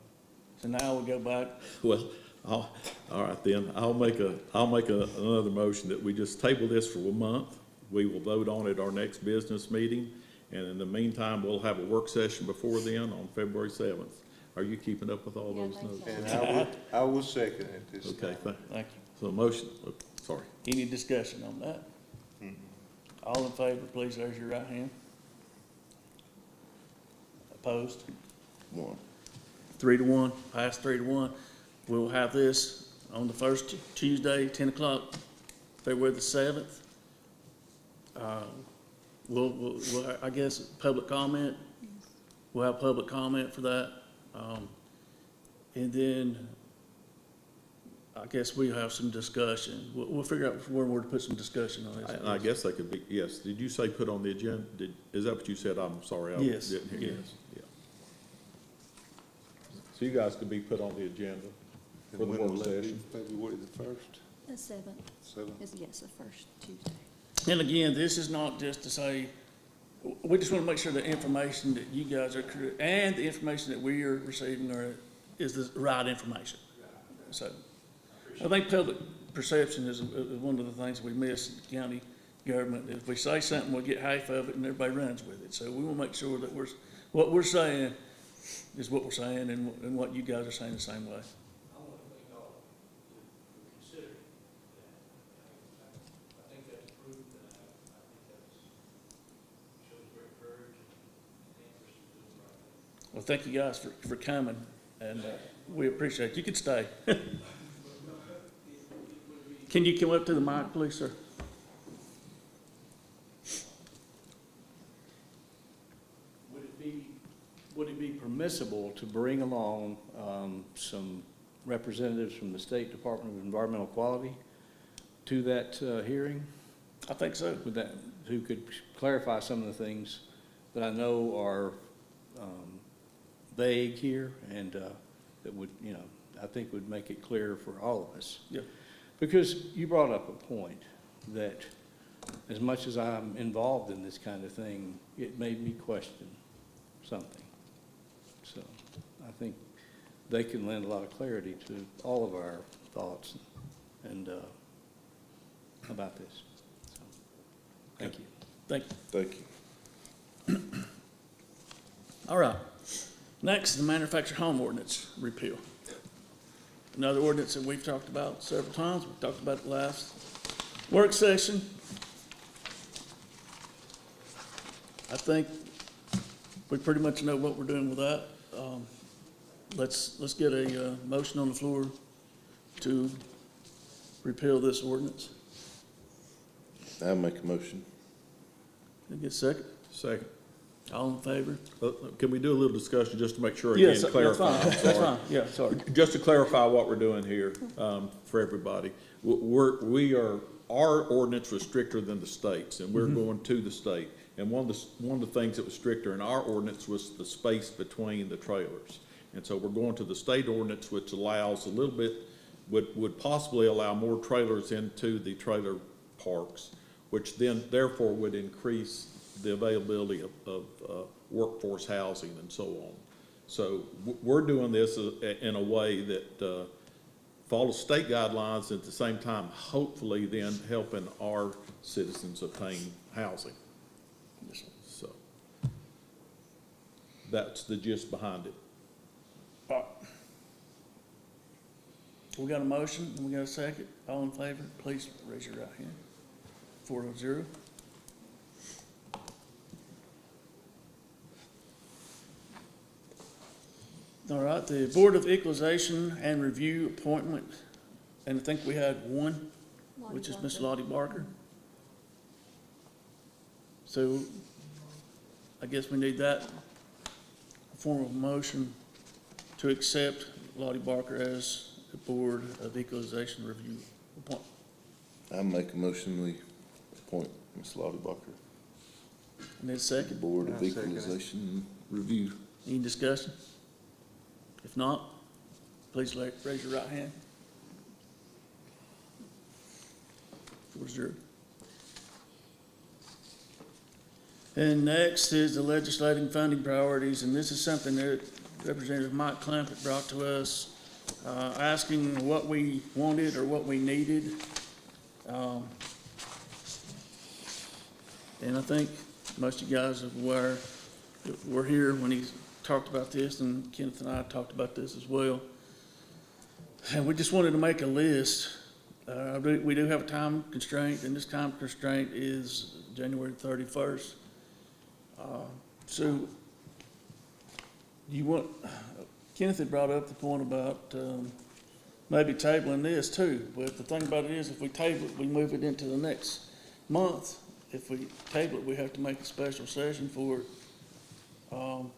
S2: So now we go back,
S1: Well, all right then, I'll make another motion that we just table this for a month. We will vote on it our next business meeting, and in the meantime, we'll have a work session before then on February 7th. Are you keeping up with all
S6: Yeah, I
S1: those
S6: think
S1: notes?
S6: so.
S13: And I will second it this
S1: Okay,
S13: time.
S2: thank you.
S1: so motion, sorry.
S2: Any discussion on that? All in favor, please raise your right hand. Opposed?
S5: One.
S2: 3-1, passed 3-1. We'll have this, on the first Tuesday, 10 o'clock, February the 7th. We'll, I guess, public comment. We'll have public comment for that. And then I guess we'll have some discussion. We'll figure out where we're to put some discussion on this.
S1: And I guess they could be, yes, did you say put on the agenda? Is that what you said? I'm sorry, I
S2: Yes,
S1: didn't hear you.
S2: yes.
S1: Yeah. So you guys could be put on the agenda for the
S13: And when
S1: work
S13: will that be?
S1: session.
S13: February the 1st,
S6: The 7th
S13: 7th?
S6: is, yes, the first Tuesday.
S2: And again, this is not just to say, we just want to make sure the information that you guys are, and the information that we are receiving is the right information. So, I think public perception is one of the things we miss in the county government. If we say something, we get half of it and everybody runs with it. So we want to make sure that what we're saying is what we're saying and what you guys are saying the same way.
S10: I want to thank all of you for considering that. I think that's proof that I think that's shows great courage and interest in doing the right thing.
S2: Well, thank you guys for coming, and we appreciate it. You can stay. Can you come up to the mic, please, sir?
S10: Would it be permissible to bring along some representatives from the State Department of Environmental Quality to that hearing?
S2: I think so.
S10: Would that, who could clarify some of the things that I know are vague here and that would, you know, I think would make it clear for all of us.
S2: Yeah.
S10: Because you brought up a point that as much as I'm involved in this kind of thing, it made me question something. So I think they can lend a lot of clarity to all of our thoughts and about this. So, thank you.
S2: Thank you.
S5: Thank you.
S2: All right. Next, the manufactured home ordinance repeal. Another ordinance that we've talked about several times. We talked about it last work session. I think we pretty much know what we're doing with that. Let's get a motion on the floor to repeal this ordinance.
S5: I'll make a motion.
S2: Can I get a second?
S1: Second.
S2: All in favor?
S1: Can we do a little discussion just to make sure, again,
S2: Yes,
S1: clarify?
S2: that's fine.
S1: I'm
S2: That's
S1: sorry.
S2: fine. Yeah, sorry.
S1: Just to clarify what we're doing here, for everybody. Our ordinance was stricter than the state's, and we're going to the state. And one of the things that was stricter in our ordinance was the space between the trailers. And so we're going to the state ordinance, which allows a little bit, would possibly allow more trailers into the trailer parks, which then therefore would increase the availability of workforce housing and so on. So we're doing this in a way that follows state guidelines, at the same time, hopefully then helping our citizens obtain housing. So that's the gist behind it.
S2: We got a motion and we got a second. All in favor, please raise your right hand. 4-0. All right, the Board of Equalization and Review appointment, and I think we had one, which is Miss Lottie Barker. So I guess we need that form of motion to accept Lottie Barker as the Board of Equalization Review appointment.
S5: I'll make a motion, we appoint Ms. Lottie Barker
S2: And then
S5: to the
S2: second,
S5: Board of
S13: I'll second it.
S5: Equalization and Review.
S2: any discussion? If not, please raise your right hand. 4-0. And next is the legislating funding priorities, and this is something that Representative Mike Clampett brought to us, asking what we wanted or what we needed. And I think most of you guys are aware that we're here when he talked about this, and Kenneth and I talked about this as well. And we just wanted to make a list. We do have a time constraint, and this time constraint is January 31st. So you want, Kenneth had brought up the point about maybe tabling this too, but the thing about it is, if we table it, we move it into the next month. If we table it, we have to make a special session for it,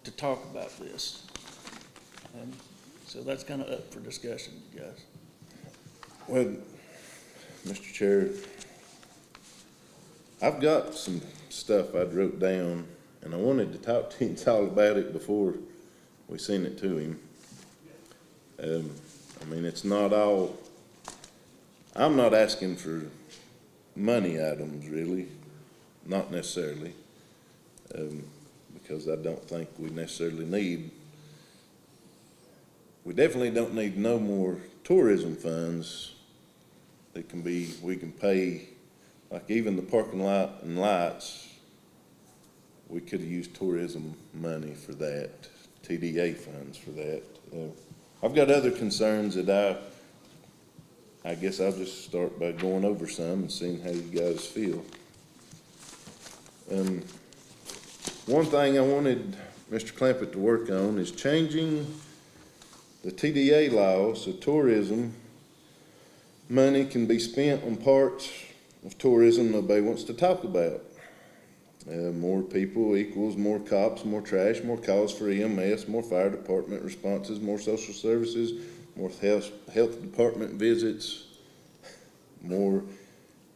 S2: to talk about this. And so that's kind of up for discussion, you guys.
S5: Well, Mr. Chair, I've got some stuff I'd wrote down, and I wanted to talk to him all about it before we sent it to him. I mean, it's not all, I'm not asking for money items, really, not necessarily, because I don't think we necessarily need, we definitely don't need no more tourism funds that can be, we can pay, like even the parking lot and lights, we could have used tourism money for that, TDA funds for that. I've got other concerns that I guess I'll just start by going over some and seeing how you guys feel. One thing I wanted Mr. Clampett to work on is changing the TDA law so tourism money can be spent on parts of tourism nobody wants to talk about. More people equals more cops, more trash, more calls for EMS, more fire department responses, more social services, more health department visits, more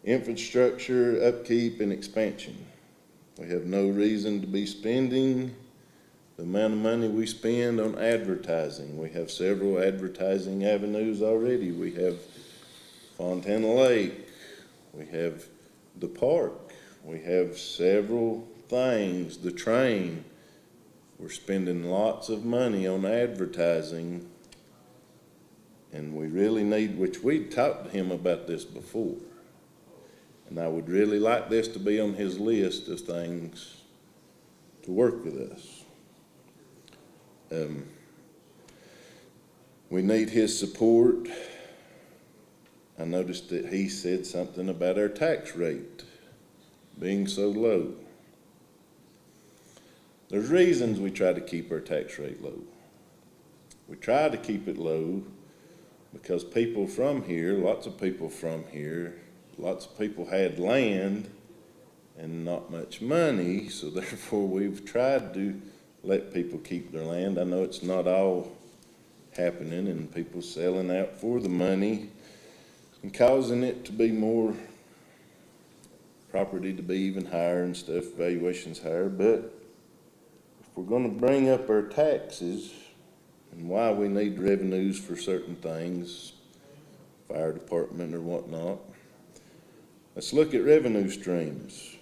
S5: infrastructure upkeep and expansion. We have no reason to be spending the amount of money we spend on advertising. We have several advertising avenues already. We have Fontana Lake, we have the park, we have several things, the train. We're spending lots of money on advertising, and we really need, which we talked to him about this before, and I would really like this to be on his list of things to work with us. We need his support. I noticed that he said something about our tax rate being so low. There's reasons we try to keep our tax rate low. We try to keep it low because people from here, lots of people from here, lots of people had land and not much money, so therefore we've tried to let people keep their land. I know it's not all happening and people selling out for the money and causing it to be more, property to be even higher and stuff, valuations higher. But if we're going to bring up our taxes and why we need revenues for certain things, fire department or whatnot, let's look at revenue streams.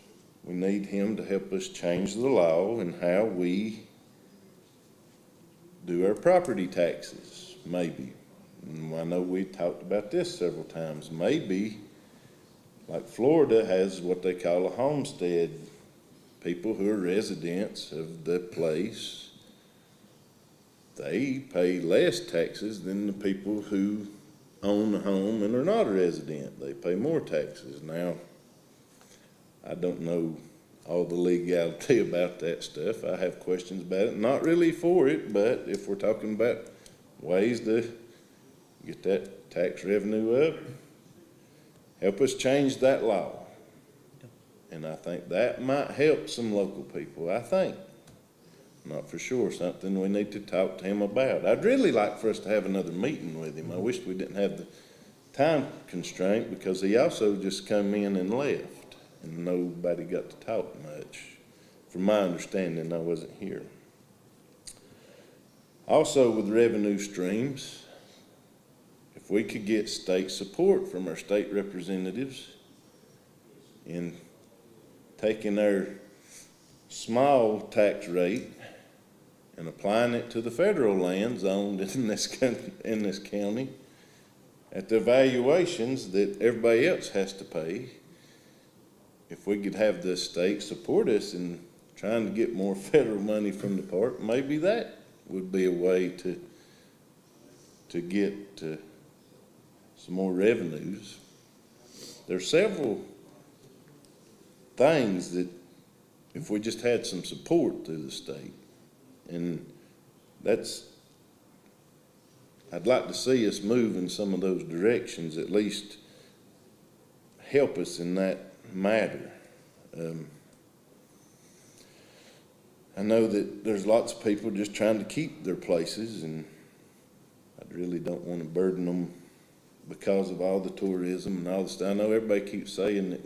S5: We need him to help us change the law and how we do our property taxes, maybe. And I know we talked about this several times. Maybe, like Florida has what they call a homestead. People who are residents of the place, they pay less taxes than the people who own a home and are not a resident. They pay more taxes. Now, I don't know all the legality about that stuff. I have questions about it. Not really for it, but if we're talking about ways to get that tax revenue up, help us change that law. And I think that might help some local people, I think. Not for sure, something we need to talk to him about. I'd really like for us to have another meeting with him. I wish we didn't have the time constraint because he also just come in and left and nobody got to talk much. From my understanding, I wasn't here. Also with revenue streams, if we could get state support from our state representatives in taking our small tax rate and applying it to the federal lands owned in this county at the valuations that everybody else has to pay, if we could have the state support us in trying to get more federal money from the park, maybe that would be a way to get some more revenues. There's several things that if we just had some support through the state, and that's I'd like to see us move in some of those directions, at least help us in that matter. I know that there's lots of people just trying to keep their places, and I really don't want to burden them because of all the tourism and all the stuff. I know everybody keeps saying that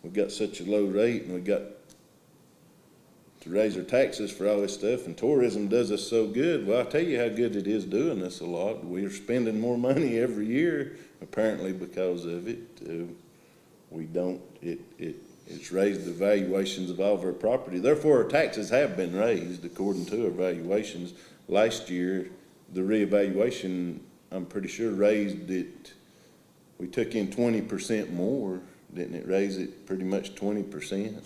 S5: we've got such a low rate and we got to raise our taxes for all this stuff, and tourism does us so good. Well, I'll tell you how good it is doing us a lot. We're spending more money every year, apparently, because of it. It's raised the valuations of all of our property. Therefore, our taxes have been raised according to our valuations. Last year, the reevaluation, I'm pretty sure, raised it. We took in 20% more, didn't it? Raise it pretty much 20%.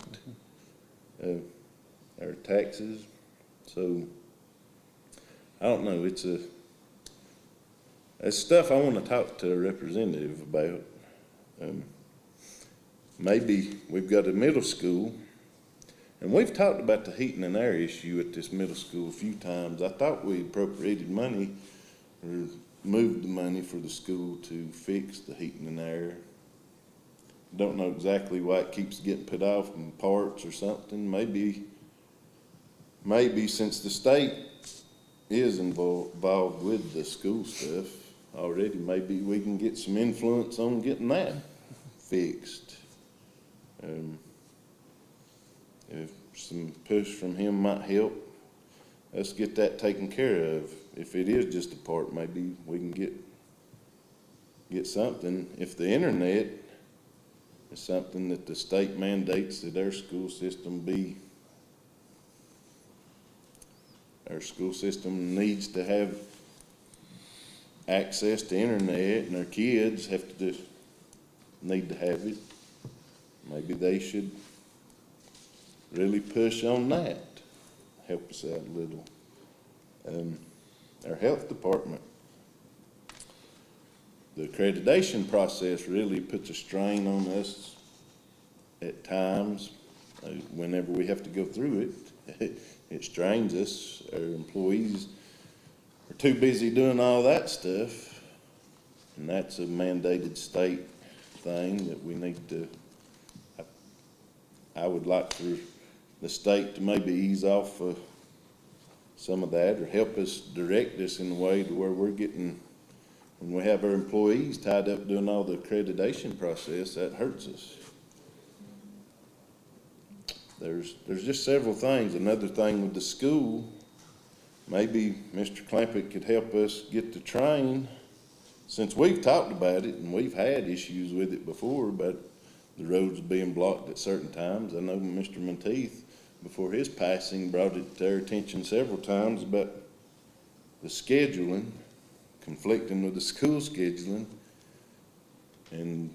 S5: Our taxes. So I don't know. It's stuff I want to talk to a representative about. Maybe we've got a middle school, and we've talked about the heating and air issue at this middle school a few times. I thought we appropriated money or moved the money for the school to fix the heating and air. Don't know exactly why it keeps getting put off in parts or something. Maybe since the state is involved with the school stuff already, maybe we can get some influence on getting that fixed. If some push from him might help, let's get that taken care of. If it is just a part, maybe we can get something. If the internet is something that the state mandates that our school system needs to have access to internet, and our kids need to have it. Maybe they should really push on that, help us out a little. Our health department, the accreditation process really puts a strain on us at times. Whenever we have to go through it, it strains us. Our employees are too busy doing all that stuff, and that's a mandated state thing that we need to. I would like for the state to maybe ease off some of that, or help us direct us in a way to where we're getting, when we have our employees tied up doing all the accreditation process, that hurts us. There's just several things. Another thing with the school, maybe Mr. Clampett could help us get the train, since we've talked about it and we've had issues with it before, but the roads being blocked at certain times. I know Mr. Monteith, before his passing, brought it to our attention several times about the scheduling, conflicting with the school scheduling, and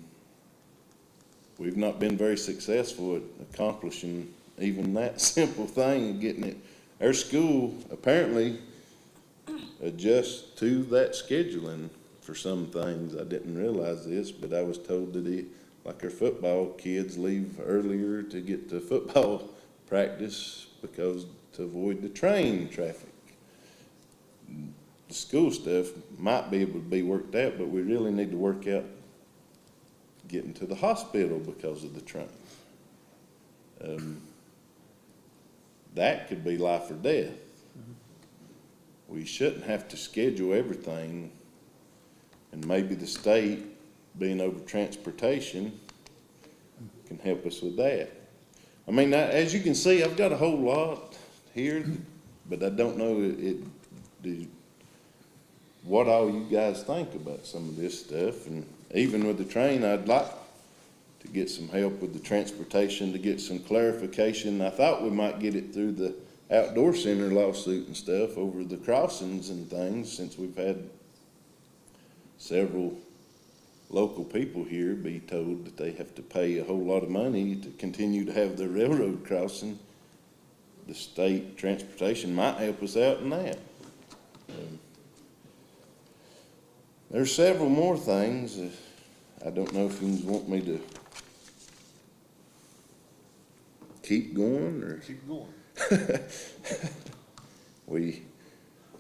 S5: we've not been very successful at accomplishing even that simple thing, getting it. Our school apparently adjusts to that scheduling for some things. I didn't realize this, but I was told that like our football kids leave earlier to get to football practice to avoid the train traffic. The school stuff might be able to be worked out, but we really need to work out getting to the hospital because of the train. That could be life or death. We shouldn't have to schedule everything, and maybe the state, being over transportation, can help us with that. I mean, as you can see, I've got a whole lot here, but I don't know what all you guys think about some of this stuff. And even with the train, I'd like to get some help with the transportation, to get some clarification. I thought we might get it through the outdoor center lawsuit and stuff over the crossings and things, since we've had several local people here be told that they have to pay a whole lot of money to continue to have their railroad crossing. The state transportation might help us out in that. There's several more things. I don't know if you want me to keep going or.
S13: Keep going.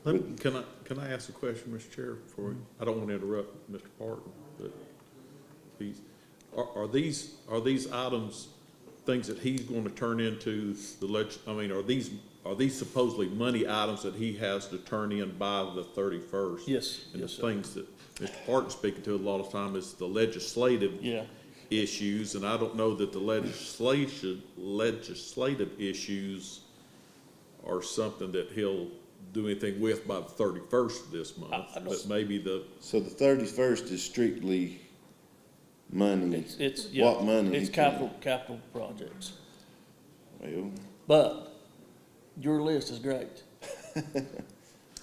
S1: Can I ask a question, Mr. Chair, before, I don't want to interrupt Mr. Parton, but he's, are these items things that he's going to turn into are these supposedly money items that he has to turn in by the 31st?
S2: Yes,
S1: And the
S2: yes, sir.
S1: things that Mr. Parton's speaking to a lot of time is the legislative
S2: Yeah.
S1: issues, and I don't know that the legislative issues are something that he'll do anything with by the 31st of this month,
S2: I don't-
S1: but maybe
S5: So the 31st is strictly money.
S2: It's, yeah.
S5: What money?
S2: It's
S5: he can-
S2: capital projects.
S5: Well,
S2: But your list is great.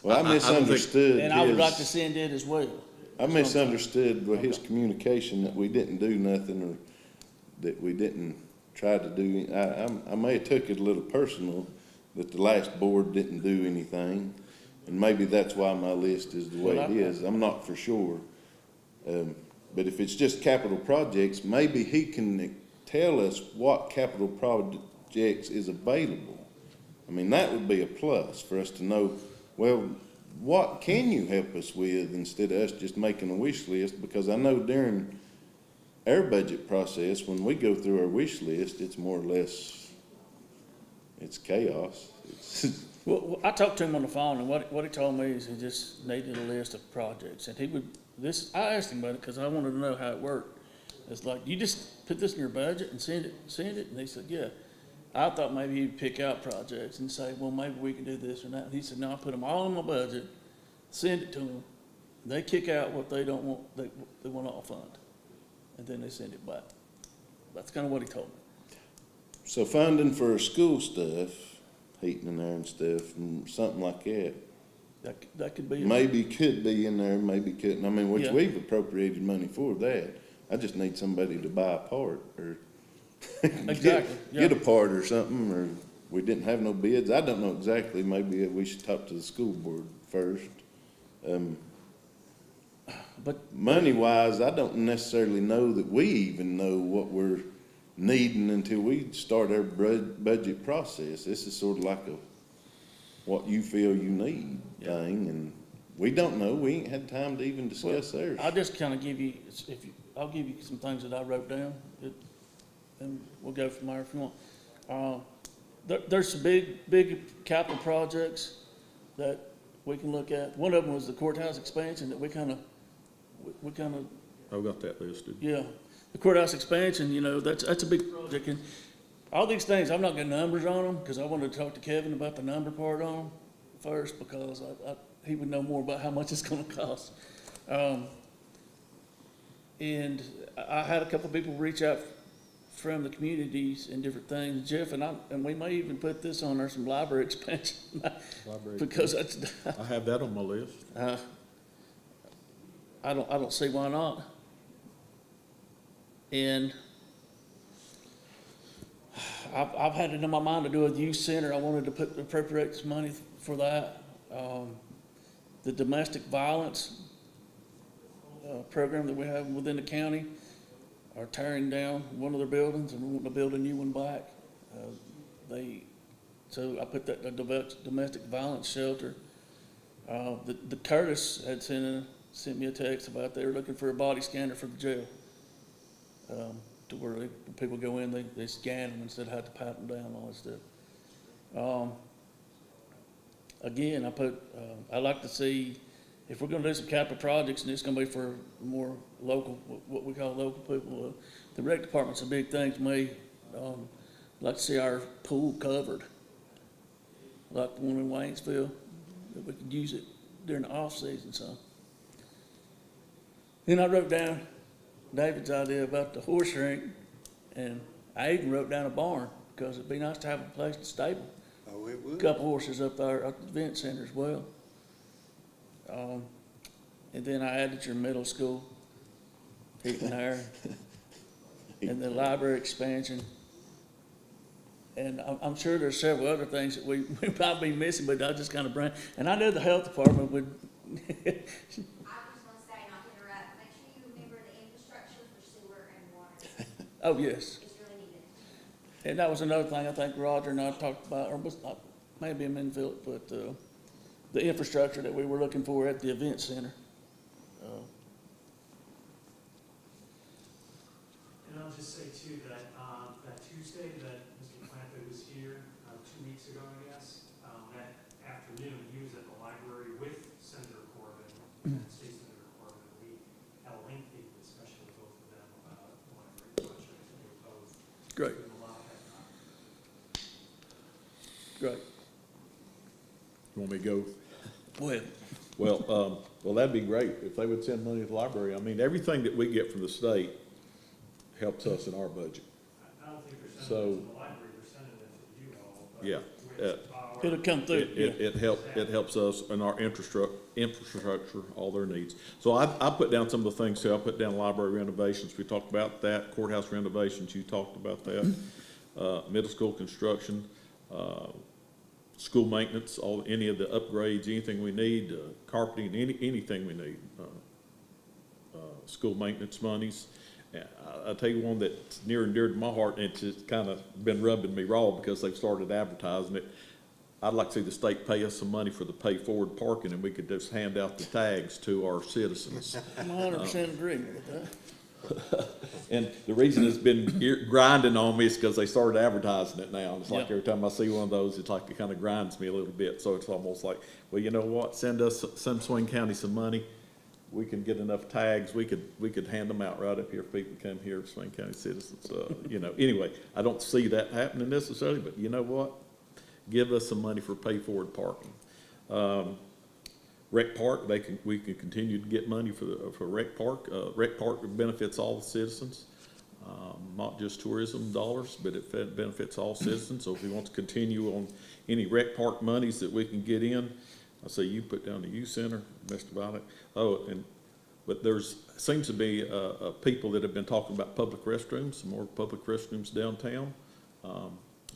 S5: well, I misunderstood
S2: And I would like to
S5: his,
S2: send it as well.
S5: I misunderstood with his communication that we didn't do nothing or that we didn't try to do. I may have took it a little personal that the last board didn't do anything. And maybe that's why my list is the way it is. I'm not for sure. But if it's just capital projects, maybe he can tell us what capital projects is available. I mean, that would be a plus for us to know, well, what can you help us with instead of us just making a wish list? Because I know during our budget process, when we go through our wish list, it's more or less, it's chaos. It's
S2: Well, I talked to him on the phone, and what he told me is he just needed a list of projects, and he would, I asked him about it, because I wanted to know how it worked. It's like, you just put this in your budget and send it, and he said, yeah. I thought maybe he'd pick out projects and say, well, maybe we can do this or that. And he said, no, I put them all in my budget, send it to them, they kick out what they don't want, they want to all fund, and then they send it back. That's kind of what he told me.
S5: So funding for school stuff, heating and air and stuff, and something like that,
S2: That could be.
S5: maybe could be in there, maybe couldn't. I mean, which
S2: Yeah.
S5: we've appropriated money for that. I just need somebody to buy a part or
S2: Exactly, yeah.
S5: get a part or something, or we didn't have no bids. I don't know exactly. Maybe we should talk to the school board first.
S2: But
S5: Money-wise, I don't necessarily know that we even know what we're needing until we start our budget process. This is sort of like a what you feel you need thing, and we don't know. We ain't had time to even discuss theirs.
S2: I'll just kind of give you, I'll give you some things that I wrote down, and we'll go from there if you want. There's some big capital projects that we can look at. One of them was the courthouse expansion that we kind of,
S1: I've got that listed.
S2: yeah. The courthouse expansion, that's a big project, and all these things, I'm not getting numbers on them, because I wanted to talk to Kevin about the number part on them first, because he would know more about how much it's gonna cost. And I had a couple of people reach out from the communities and different things, Jeff, and we may even put this on there, some library expansion, because that's,
S1: I have that on my list.
S2: I don't see why not. And I've had it in my mind to do a youth center. I wanted to appropriate some money for that. The domestic violence program that we have within the county are tearing down one of their buildings and wanting to build a new one back. So I put that domestic violence shelter. The Curtis had sent me a text about they were looking for a body scanner for the jail. To where when people go in, they scan them instead of have to pat them down and all that stuff. Again, I'd like to see, if we're gonna do some capital projects, and it's gonna be for more local, what we call local people, the rec department's a big thing to me. I'd like to see our pool covered, like the one in Waynesville, that we could use it during the off-season, so. Then I wrote down David's idea about the horse rink, and I even wrote down a barn, because it'd be nice to have a place to stable.
S13: Oh, it
S2: A
S13: would.
S2: couple horses up there at the event center as well. And then I added your middle school, heating and air, and the library expansion. And I'm sure there's several other things that we might be missing, but I just kind of and I know the health department would.
S14: I just want to say, not to interrupt, make sure you remember the infrastructure for sewer and water.
S2: Oh, yes.
S14: It's really needed.
S2: And that was another thing I think Roger and I talked about, or was not, maybe I'm in Philip, but the infrastructure that we were looking for at the event center.
S15: And I'll just say too that, that Tuesday that Mr. Clampett was here, 2 weeks ago, I guess, that afternoon, he was at the library with Senator Corbin and State Senator Corbin. We had a lengthy discussion with both of them about the library project, and they were both
S2: Great.
S15: doing a lot of that.
S2: Great.
S1: You want me to go?
S2: Go ahead.
S1: Well, that'd be great if they would send money to the library. I mean, everything that we get from the state helps us in our budget.
S15: I don't think they're
S1: So-
S15: sending it to the library, they're sending it to you all. But
S1: Yeah,
S15: with our-
S2: It'll come through,
S1: It helps us in our infrastructure, all their needs. So I put down some of the things here. I put down library renovations. We talked about that. Courthouse renovations, you talked about that. Middle school construction, school maintenance, any of the upgrades, anything we need, carpeting, anything we need. School maintenance monies. I'll tell you one that's near and dear to my heart, and it's just kind of been rubbing me raw because they've started advertising it. I'd like to see the state pay us some money for the pay forward parking, and we could just hand out the tags to our citizens.
S2: I'm 100% agreement with that.
S1: And the reason it's been grinding on me is because they started advertising it now. It's like
S2: Yeah.
S1: every time I see one of those, it's like it kind of grinds me a little bit. So it's almost like, well, you know what? Send Swain County some money. We can get enough tags. We could hand them out right up here if people come here, Swain County citizens. Anyway, I don't see that happening necessarily, but you know what? Give us some money for pay forward parking. Rec Park, we can continue to get money for Rec Park. Rec Park benefits all the citizens, not just tourism dollars, but it benefits all citizens. So if we want to continue on any Rec Park monies that we can get in, I say you put down the youth center, Mr. Violet. But seems to be people that have been talking about public restrooms, some more public restrooms downtown.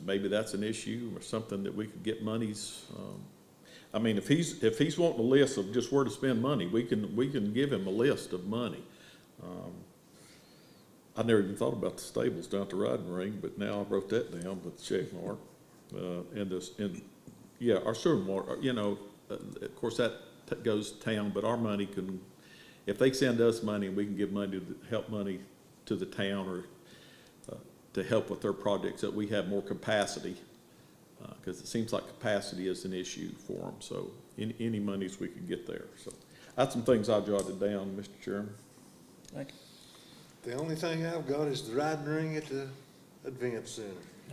S1: Maybe that's an issue or something that we could get monies. I mean, if he's wanting a list of just where to spend money, we can give him a list of money. I never even thought about the stables down at the riding ring, but now I wrote that down with the check mark. Our sewer and water, of course that goes to town, but our money can, if they send us money and we can give money to the town or to help with their projects, that we have more capacity. Because it seems like capacity is an issue for them, so any monies we could get there. So that's some things I jotted down, Mr. Chairman.
S2: Thank you.
S13: The only thing I've got is the riding ring at the event center.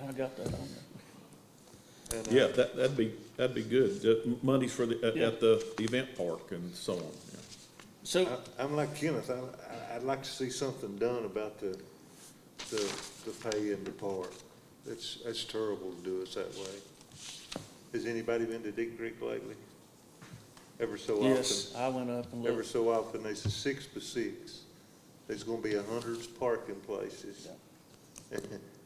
S2: I got that on there.
S13: And,
S1: Yeah, that'd be good. Monies for at the event park and so on. Yeah.
S2: So,
S13: I'm like Kenneth, I'd like to see something done about the pay in the park. It's terrible to do us that way. Has anybody been to Dick Creek lately? Ever so often?
S2: yes, I went up and looked.
S13: Every so often, they say 6 by 6. There's gonna be 100 parking places.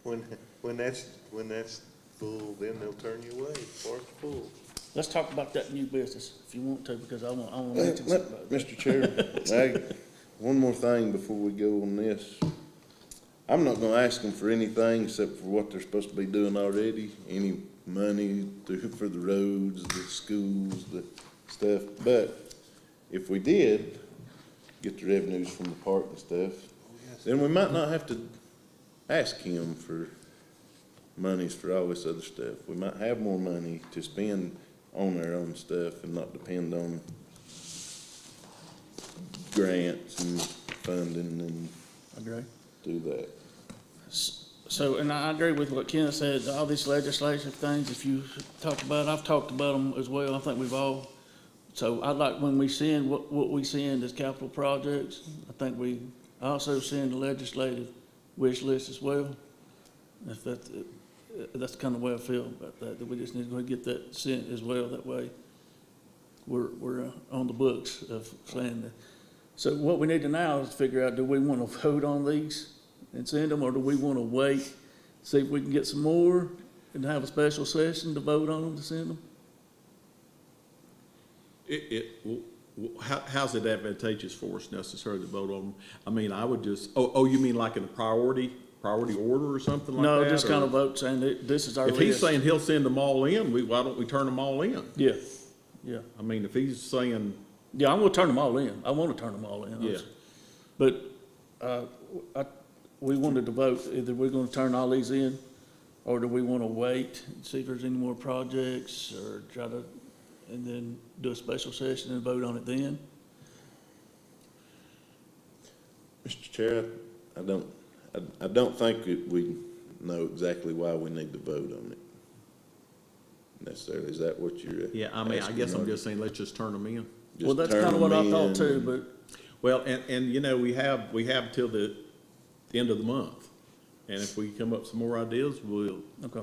S13: When that's full, then they'll turn you away. Park's full.
S2: Let's talk about that new business, if you want to, because I want to mention something about that.
S5: Mr. Chair, one more thing before we go on this. I'm not gonna ask them for anything except for what they're supposed to be doing already, any money for the roads, the schools, the stuff. But if we did get the revenues from the park and stuff, then we might not have to ask him for monies for all this other stuff. We might have more money to spend on our own stuff and not depend on grants and funding and
S2: Agree.
S5: do that.
S2: So, and I agree with what Ken said, all these legislative things, if you talked about, I've talked about them as well, I think we've all. So I'd like when we send, what we send as capital projects, I think we also send the legislative wish list as well. If that's kind of the way I feel about that we just need to go and get that sent as well, that way we're on the books of saying that. So what we need to now is figure out, do we want to vote on these and send them, or do we want to wait, see if we can get some more and have a special session to vote on them to send them?
S1: How's it advantageous for us necessarily to vote on them? I mean, I would just, you mean like in a priority order or something like that?
S2: No, just kind
S1: or-
S2: of vote saying that this is our
S1: If
S2: list.
S1: he's saying he'll send them all in, why don't we turn them all in?
S2: Yeah, Yeah.
S1: I mean, if he's saying,
S2: Yeah, I'm gonna turn them all in. I wanna turn them all in.
S1: Yeah.
S2: But, we wanted to vote, either we're gonna turn all these in, or do we wanna wait and see if there's any more projects, or try to, and then do a special session and vote on it then?
S5: Mr. Chair, I don't think that we know exactly why we need to vote on it necessarily. Is that what you're
S1: yeah, I mean, I guess I'm
S5: asking?
S1: just saying, let's just turn them in.
S2: Well,
S5: Just
S2: that's
S5: turn
S2: kinda what I
S5: them
S2: thought
S5: in
S2: too,
S5: and-
S2: but,
S1: Well, and you know, we have till the end of the month. And if we come up with some more ideas,
S2: okay.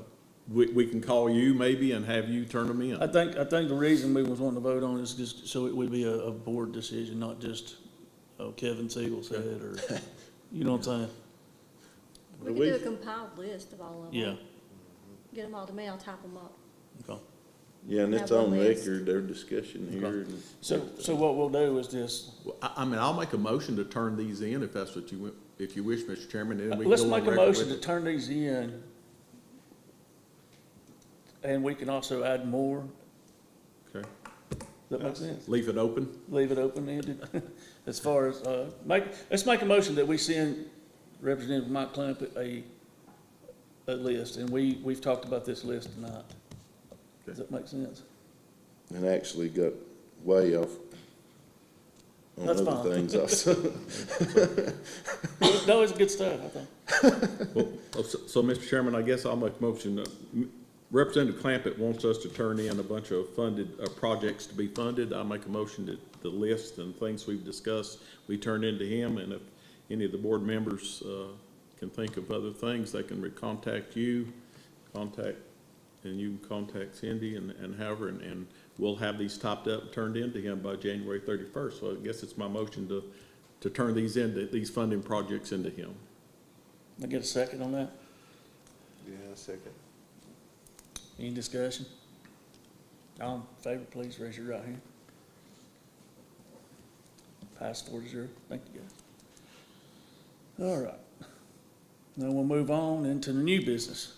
S1: we can call you maybe and have you turn them in.
S2: I think the reason we was wanting to vote on it is just so it would be a board decision, not just, Kevin Siegel said, or, you know what I'm saying?
S6: We could do a compiled list of all of them.
S2: Yeah,
S6: Get them all to me, I'll type them up.
S2: okay.
S5: Yeah, and it's
S6: Have a
S5: on
S6: list.
S5: record, their discussion here.
S2: Okay.
S5: and
S2: So
S5: everything.
S2: what we'll do is just,
S1: Well, I mean, I'll make a motion to turn these in if that's what if you wish, Mr. Chairman, and then we can
S2: let's
S1: go on
S2: make a
S1: record
S2: motion
S1: with
S2: to
S1: it.
S2: turn these in. And we can also add more.
S1: Okay.
S2: Does that make sense?
S1: Leave it open.
S2: Leave it open-ended. As far as, let's make a motion that we send Representative Mike Clampett a list, and we've talked about this list tonight. Does that make sense?
S5: And actually got way off on
S2: That's
S5: other
S2: fine.
S5: things also.
S2: No, it's good stuff, I think.
S1: Well, so, Mr. Chairman, I guess I'll make a motion. Representative Clampett wants us to turn in a bunch of funded, projects to be funded. I make a motion that the list and things we've discussed, we turn into him, and if any of the board members, can think of other things, they can contact you, and you can contact Cindy and however, and we'll have these topped up and turned into him by January 31st. So I guess it's my motion to turn these funding projects into him.
S2: I get a second on that?
S13: Yeah, second.
S2: Any discussion? All in favor, please raise your right hand. Pass 4-0. Thank you, guys. All right. Now we'll move on into the new business.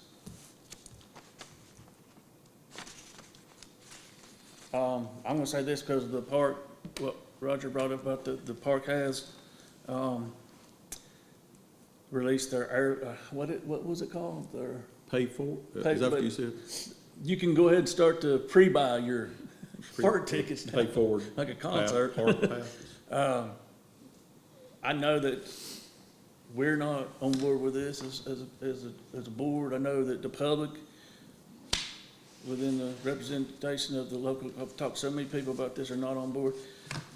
S2: I'm gonna say this because of the park, what Roger brought up about the park has, released their air, what was it called? Their,
S1: Pay for,
S2: Pay-
S1: is that what
S2: but-
S1: you said?
S2: you can go ahead and start to pre-buy your park tickets now.
S1: Pay forward.
S2: Like a concert.
S1: Park pass.
S2: I know that we're not on board with this as a board. I know that the public, within the representation of the local, I've talked to so many people about this, are not on board.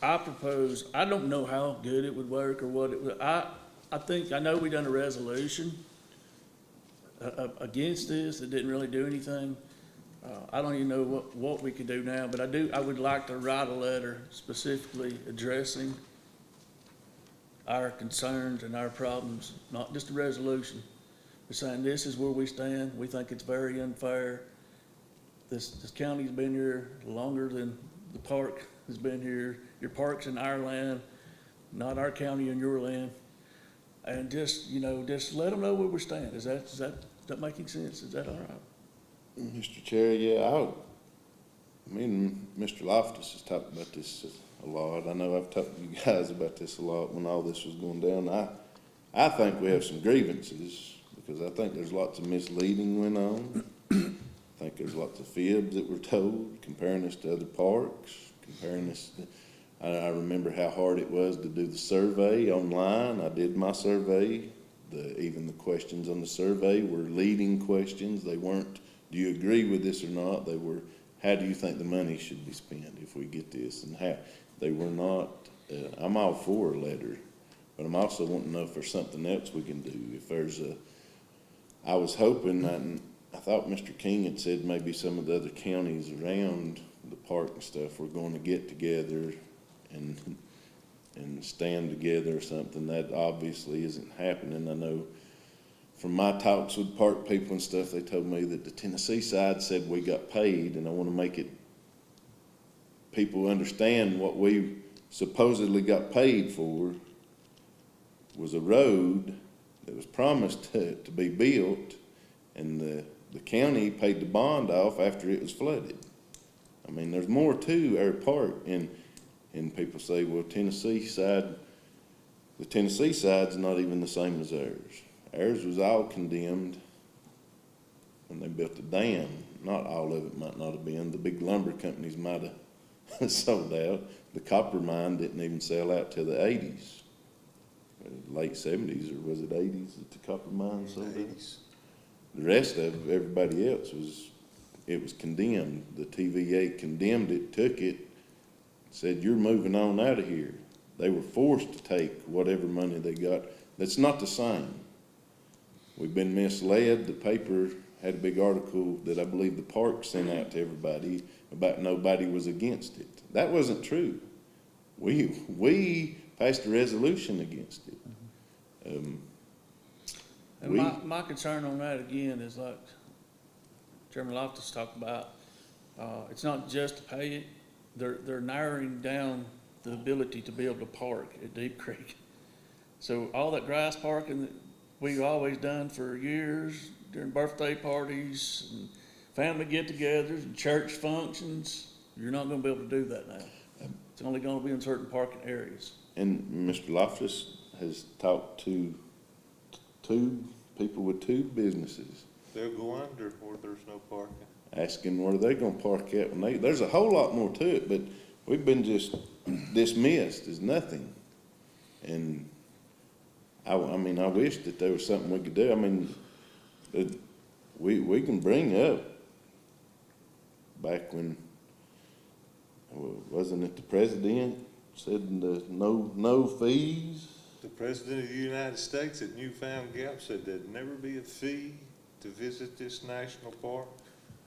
S2: I propose, I don't know how good it would work or what it would, I think, I know we done a resolution against this. It didn't really do anything. I don't even know what we could do now, but I would like to write a letter specifically addressing our concerns and our problems, not just a resolution. We're saying this is where we stand. We think it's very unfair. This county's been here longer than the park has been here. Your park's in our land, not our county and your land. And just let them know where we stand. Is that making sense? Is that all right?
S5: Mr. Chair, yeah, me and Mr. Loftus has talked about this a lot. I know I've talked to you guys about this a lot when all this was going down. I think we have some grievances because I think there's lots of misleading went on. I think there's lots of fibs that were told, comparing us to other parks, comparing us to, I remember how hard it was to do the survey online. I did my survey. Even the questions on the survey were leading questions. They weren't, do you agree with this or not? They were, how do you think the money should be spent if we get this? And how, they were not, I'm all for a letter, but I'm also wanting to know if there's something else we can do. If there's I was hoping that, I thought Mr. King had said maybe some of the other counties around the park and stuff were going to get together and stand together or something. That obviously isn't happening. I know from my talks with park people and stuff, they told me that the Tennessee side said we got paid, and I want to make it, people understand what we supposedly got paid for was a road that was promised to be built, and the county paid the bond off after it was flooded. I I mean, there's more to our park, and people say, well, the Tennessee side's not even the same as ours. Ours was all condemned when they built the dam. Not all of it might not have been. The big lumber companies might have sold out. The copper mine didn't even sell out till the 80s. Late 70s, or was it 80s that the copper mine sold out? The rest of everybody else it was condemned. The TVA condemned it, took it, said, you're moving on out of here. They were forced to take whatever money they got. That's not the same. We've been misled. The paper had a big article that I believe the park sent out to everybody about nobody was against it. That wasn't true. We passed a resolution against it.
S2: And my concern on that again is like Chairman Loftus talked about, it's not just to pay it, they're narrowing down the ability to be able to park at Deep Creek. So all that grass parking that we've always done for years during birthday parties and family get-togethers and church functions, you're not gonna be able to do that now. It's only gonna be in certain parking areas.
S5: And Mr. Loftus has talked to two people with two businesses,
S13: They'll go under where there's no parking.
S5: asking where they're gonna park at when there's a whole lot more to it, but we've been just dismissed as nothing. And I mean, I wish that there was something we could do. I mean, we can bring up back when, wasn't it the president said no fees?
S13: The President of the United States at Newfound Gap said there'd never be a fee to visit this national park.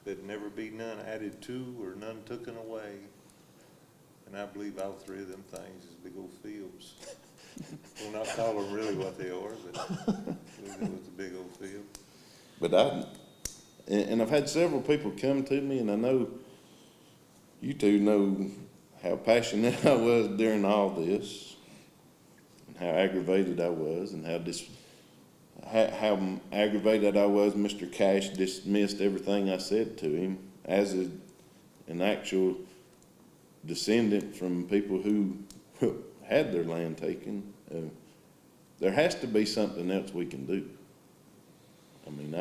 S13: There'd never be none added to or none taken away. And I believe all three of them things is big old fields. We'll not call them really what they are, but we'll go with the big old field.
S5: But I've had several people come to me, and I know you two know how passionate I was during all this, and how aggravated I was, and how aggravated I was. Mr. Cash dismissed everything I said to him as an actual descendant from people who had their land taken. There has to be something else we can do. I mean,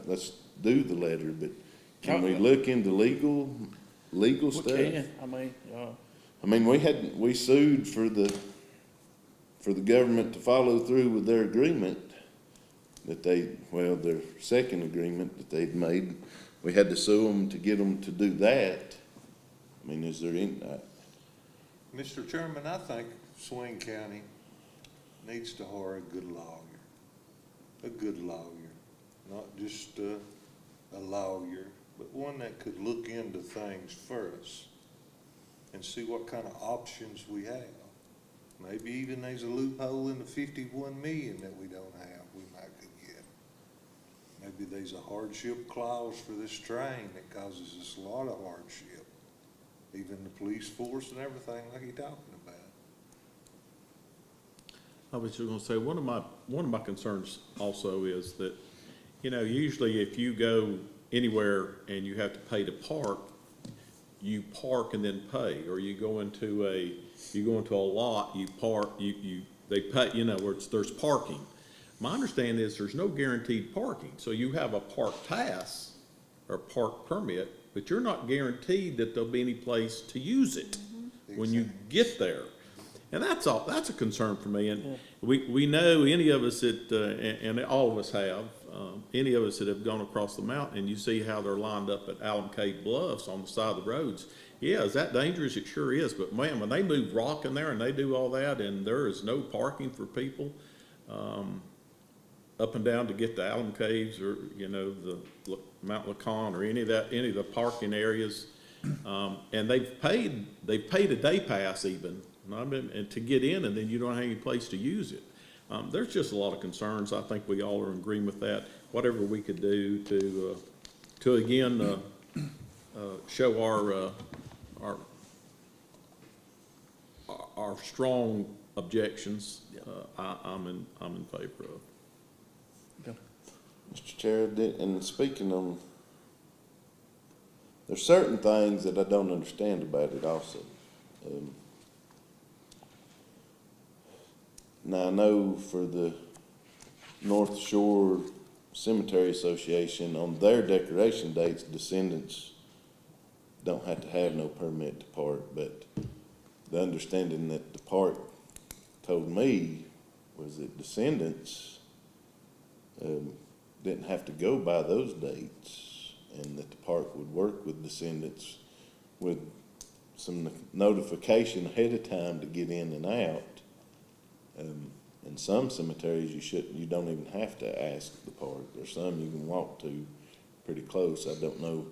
S5: let's do the letter, but can we look into legal stuff?
S2: We can,
S5: I mean, we sued for the government to follow through with their agreement their second agreement that they'd made. We had to sue them to get them to do that. I mean, is there any?
S13: Mr. Chairman, I think Swain County needs to hire a good lawyer, not just a lawyer, but one that could look into things for us and see what kind of options we have. Maybe even there's a loophole in the 51 million that we don't have, we might could get. Maybe there's a hardship clause for this train that causes us a lot of hardship. Even the police force and everything like you're talking about.
S1: I was just gonna say, one of my concerns also is that, usually if you go anywhere and you have to pay to park, you park and then pay, or you go into a lot, you park, they pay, where there's parking. My understanding is there's no guaranteed parking, so you have a park pass or park permit, but you're not guaranteed that there'll be any place to use it when you get there. And that's a concern for me. And we know any of us that, and all of us have, any of us that have gone across the mountain, and you see how they're lined up at Alum Cave Bluffs on the side of the roads. Yeah, is that dangerous? It sure is. But man, when they move rock in there and they do all that, and there is no parking for people up and down to get to Alum Caves or the Mount Lacan or any of the parking areas, and they've paid a day pass even. And to get in, and then you don't have any place to use it. There's just a lot of concerns. I think we all are in agreement with that. Whatever we could do to again show our strong objections, I'm in favor of.
S5: Mr. Chair, and speaking on there's certain things that I don't understand about it also. Now, I know for the North Shore Cemetery Association, on their decoration dates, descendants don't have to have no permit to park, but the understanding that the park told me was that descendants didn't have to go by those dates, and that the park would work with descendants with some notification ahead of time to get in and out. In some cemeteries, you don't even have to ask the park. There's some you can walk to pretty close. I don't know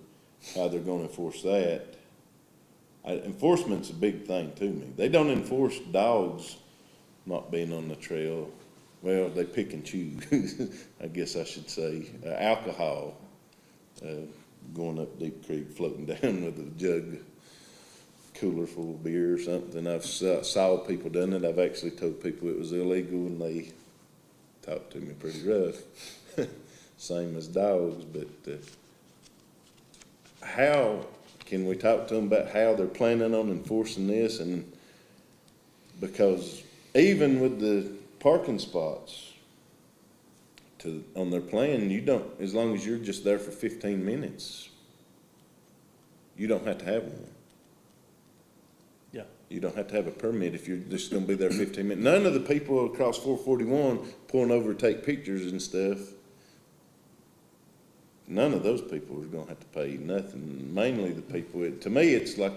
S5: how they're gonna enforce that. Enforcement's a big thing to me. They don't enforce dogs not being on the trail. Well, they pick and choose, I guess I should say. Alcohol, going up Deep Creek, floating down with a jug, cooler full of beer or something. I've saw people done it. I've actually told people it was illegal, and they talked to me pretty rough. Same as dogs, but how can we talk to them about how they're planning on enforcing this? And because even with the parking spots on their plan, you don't, as long as you're just there for 15 minutes, you don't have to have one.
S2: Yeah.
S5: You don't have to have a permit if you're just gonna be there 15 minutes. None of the people across 441 pulling over to take pictures and stuff, none of those people are gonna have to pay nothing. Mainly the people, to me, it's like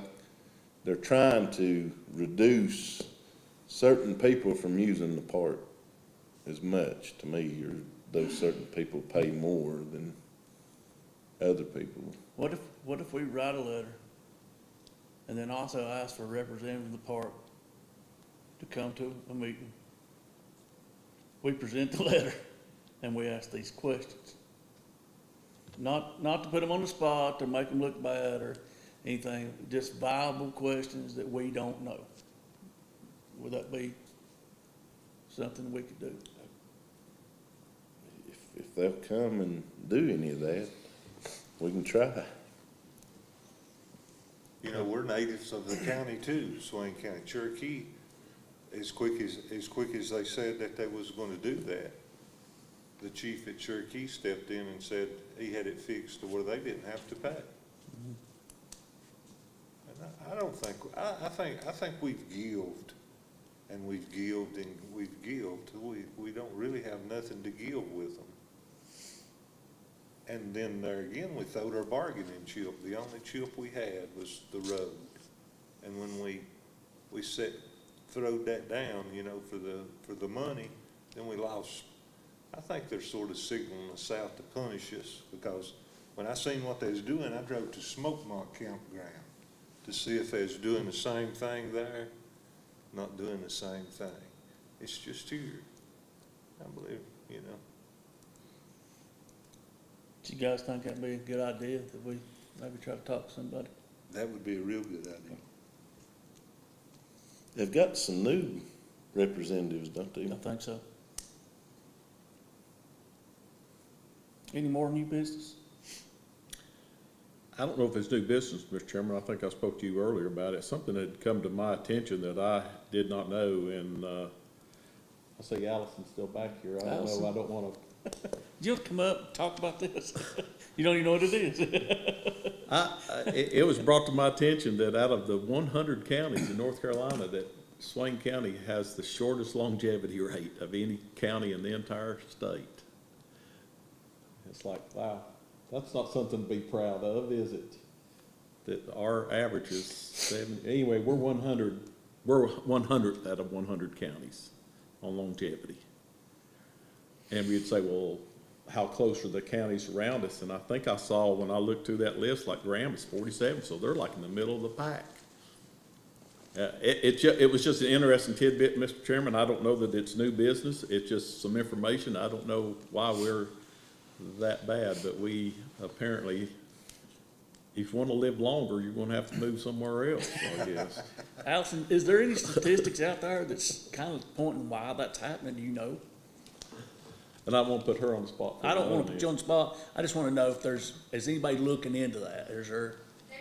S5: they're trying to reduce certain people from using the park as much, to me, or those certain people pay more than other people.
S2: What if we write a letter and then also ask for a representative of the park to come to a meeting? We present the letter and we ask these questions. Not to put them on the spot or make them look bad or anything, just viable questions that we don't know. Would that be something we could do?
S5: If they'll come and do any of that, we can try.
S13: You know, we're natives of the county too, Swain County. Cherokee, as quick as they said that they was gonna do that, the chief at Cherokee stepped in and said he had it fixed to where they didn't have to pay. And I think we've gilded, and we've gilded, and we've gilded. We don't really have nothing to gild with them. And then there again, we throwed our bargaining chip. The only chip we had was the road. And when we throwed that down, you know, for the money, then we lost. I think they're sort of signaling us out to punish us, because when I seen what they was doing, I drove to Smokemont Campground to see if they was doing the same thing there. Not doing the same thing. It's just here. I believe, you know.
S2: Do you guys think that'd be a good idea, that we maybe try to talk to somebody?
S13: That would be a real good idea.
S5: They've got some new representatives, don't they?
S2: I think so. Any more new business?
S1: I don't know if it's new business, Mr. Chairman. I think I spoke to you earlier about it. Something had come to my attention that I did not know, and I see Allison's still back here. I don't know. I don't want to.
S2: You'll come up and talk about this. You don't even know what it is.
S1: It was brought to my attention that out of the 100 counties in North Carolina, that Swain County has the shortest longevity rate of any county in the entire state. It's like, wow, that's not something to be proud of, is it? That our average is 70. Anyway, we're 100. We're 100th out of 100 counties on longevity. And we'd say, well, how close are the counties around us? And I think I saw when I looked through that list, like Graham is 47, so they're like in the middle of the pack. It was just an interesting tidbit, Mr. Chairman. I don't know that it's new business. It's just some information. I don't know why we're that bad, but we apparently, if you want to live longer, you're going to have to move somewhere else, I guess.
S2: Allison, is there any statistics out there that's kind of pointing why that's happening? Do you know?
S1: And I won't put her on the spot.
S2: I don't want to put you on the spot. I just want to know if is anybody looking into that? Is there?
S14: There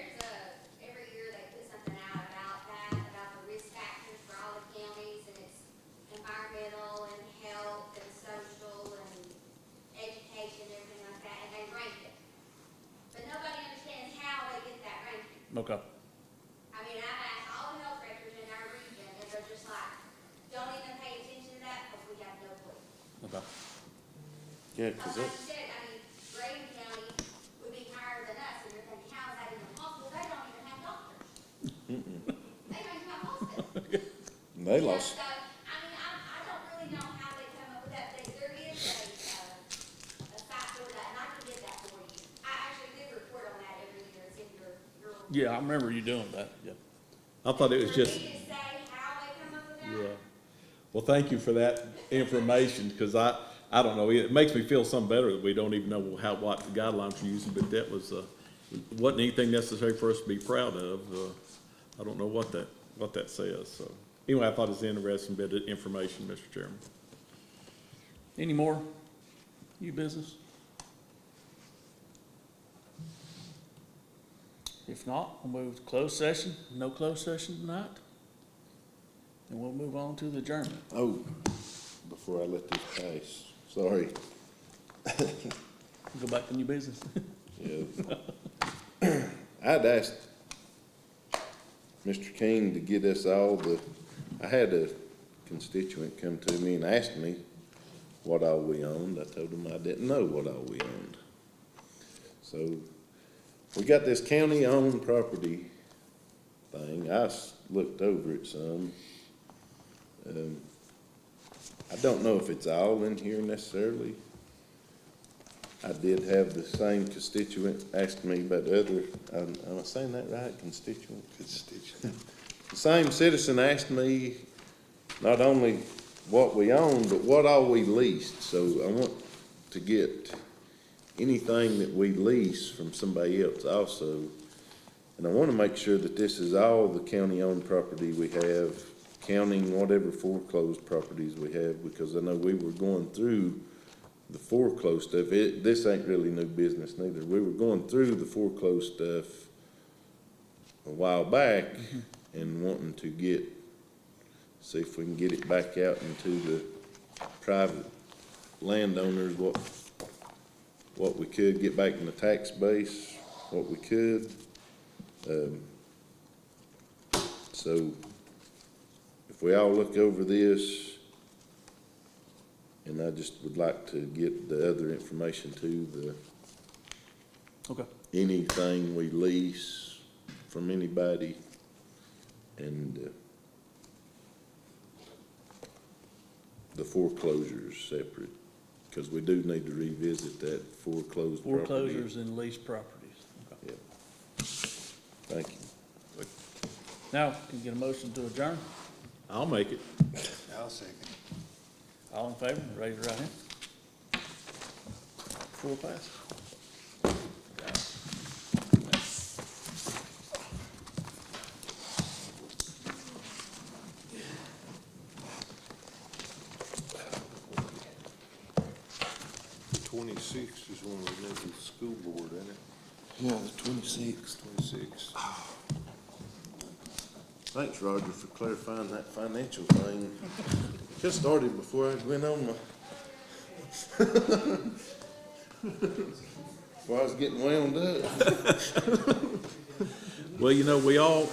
S5: Yeah, 'cause
S14: Like
S5: that,
S14: you said, I mean, Graham County would be higher than us, and you're thinking, how is that even possible? They don't even have doctors. They don't even have hospitals.
S5: they lost,
S14: So, I mean, I don't really know how they come up with that, but there is a site for that, and I can get that for you. I actually did report on that every year, it's in your.
S2: Yeah, I remember you doing that, yeah.
S1: I thought it was
S14: For me
S1: just,
S14: to say how they come up with that.
S1: yeah. Well, thank you for that information, because I don't know, it makes me feel some better that we don't even know what the guidelines are using, but that was, wasn't anything necessary for us to be proud of. I don't know what that says, so. Anyway, I thought it was an interesting bit of information, Mr. Chairman.
S2: Any more new business? If not, we'll move to closed session. No closed session tonight. And we'll move on to the adjournment.
S5: oh, before I let this pass, sorry.
S2: Go back to new business.
S5: Yeah. I'd asked Mr. King to get us all I had a constituent come to me and asked me what all we owned. I told him I didn't know what all we owned. So we got this county-owned property thing. Looked over it some. I don't know if it's all in here necessarily. I did have the same constituent ask me about the other, am I saying that right, constituent?
S13: Constituent.
S5: The same citizen asked me not only what we own, but what all we leased. So I want to get anything that we lease from somebody else also. And I want to make sure that this is all the county-owned property we have, counting whatever foreclosed properties we have, because I know we were going through the foreclosed stuff. This ain't really new business neither. We were going through the foreclosed stuff a while back and wanting to see if we can get it back out into the private landowners, what we could, get back in the tax base, what we could. So if we all look over this, and I just would like to get the other information too,
S2: Okay.
S5: anything we lease from anybody, and the foreclosures separate, because we do need to revisit that foreclosed property.
S2: Foreclosures and leased properties. Okay.
S5: Yep. Thank you.
S2: Now, can you get a motion to adjourn?
S1: I'll make it.
S13: I'll second.
S2: All in favor, raise your right hand. Full pass.
S13: The 26th is when we meet with the school board, isn't it?
S5: Yeah, the 26th.
S13: 26th.
S5: Thanks, Roger, for clarifying that financial thing. Just started before I went on before I was getting wound up.
S1: Well, you know, we all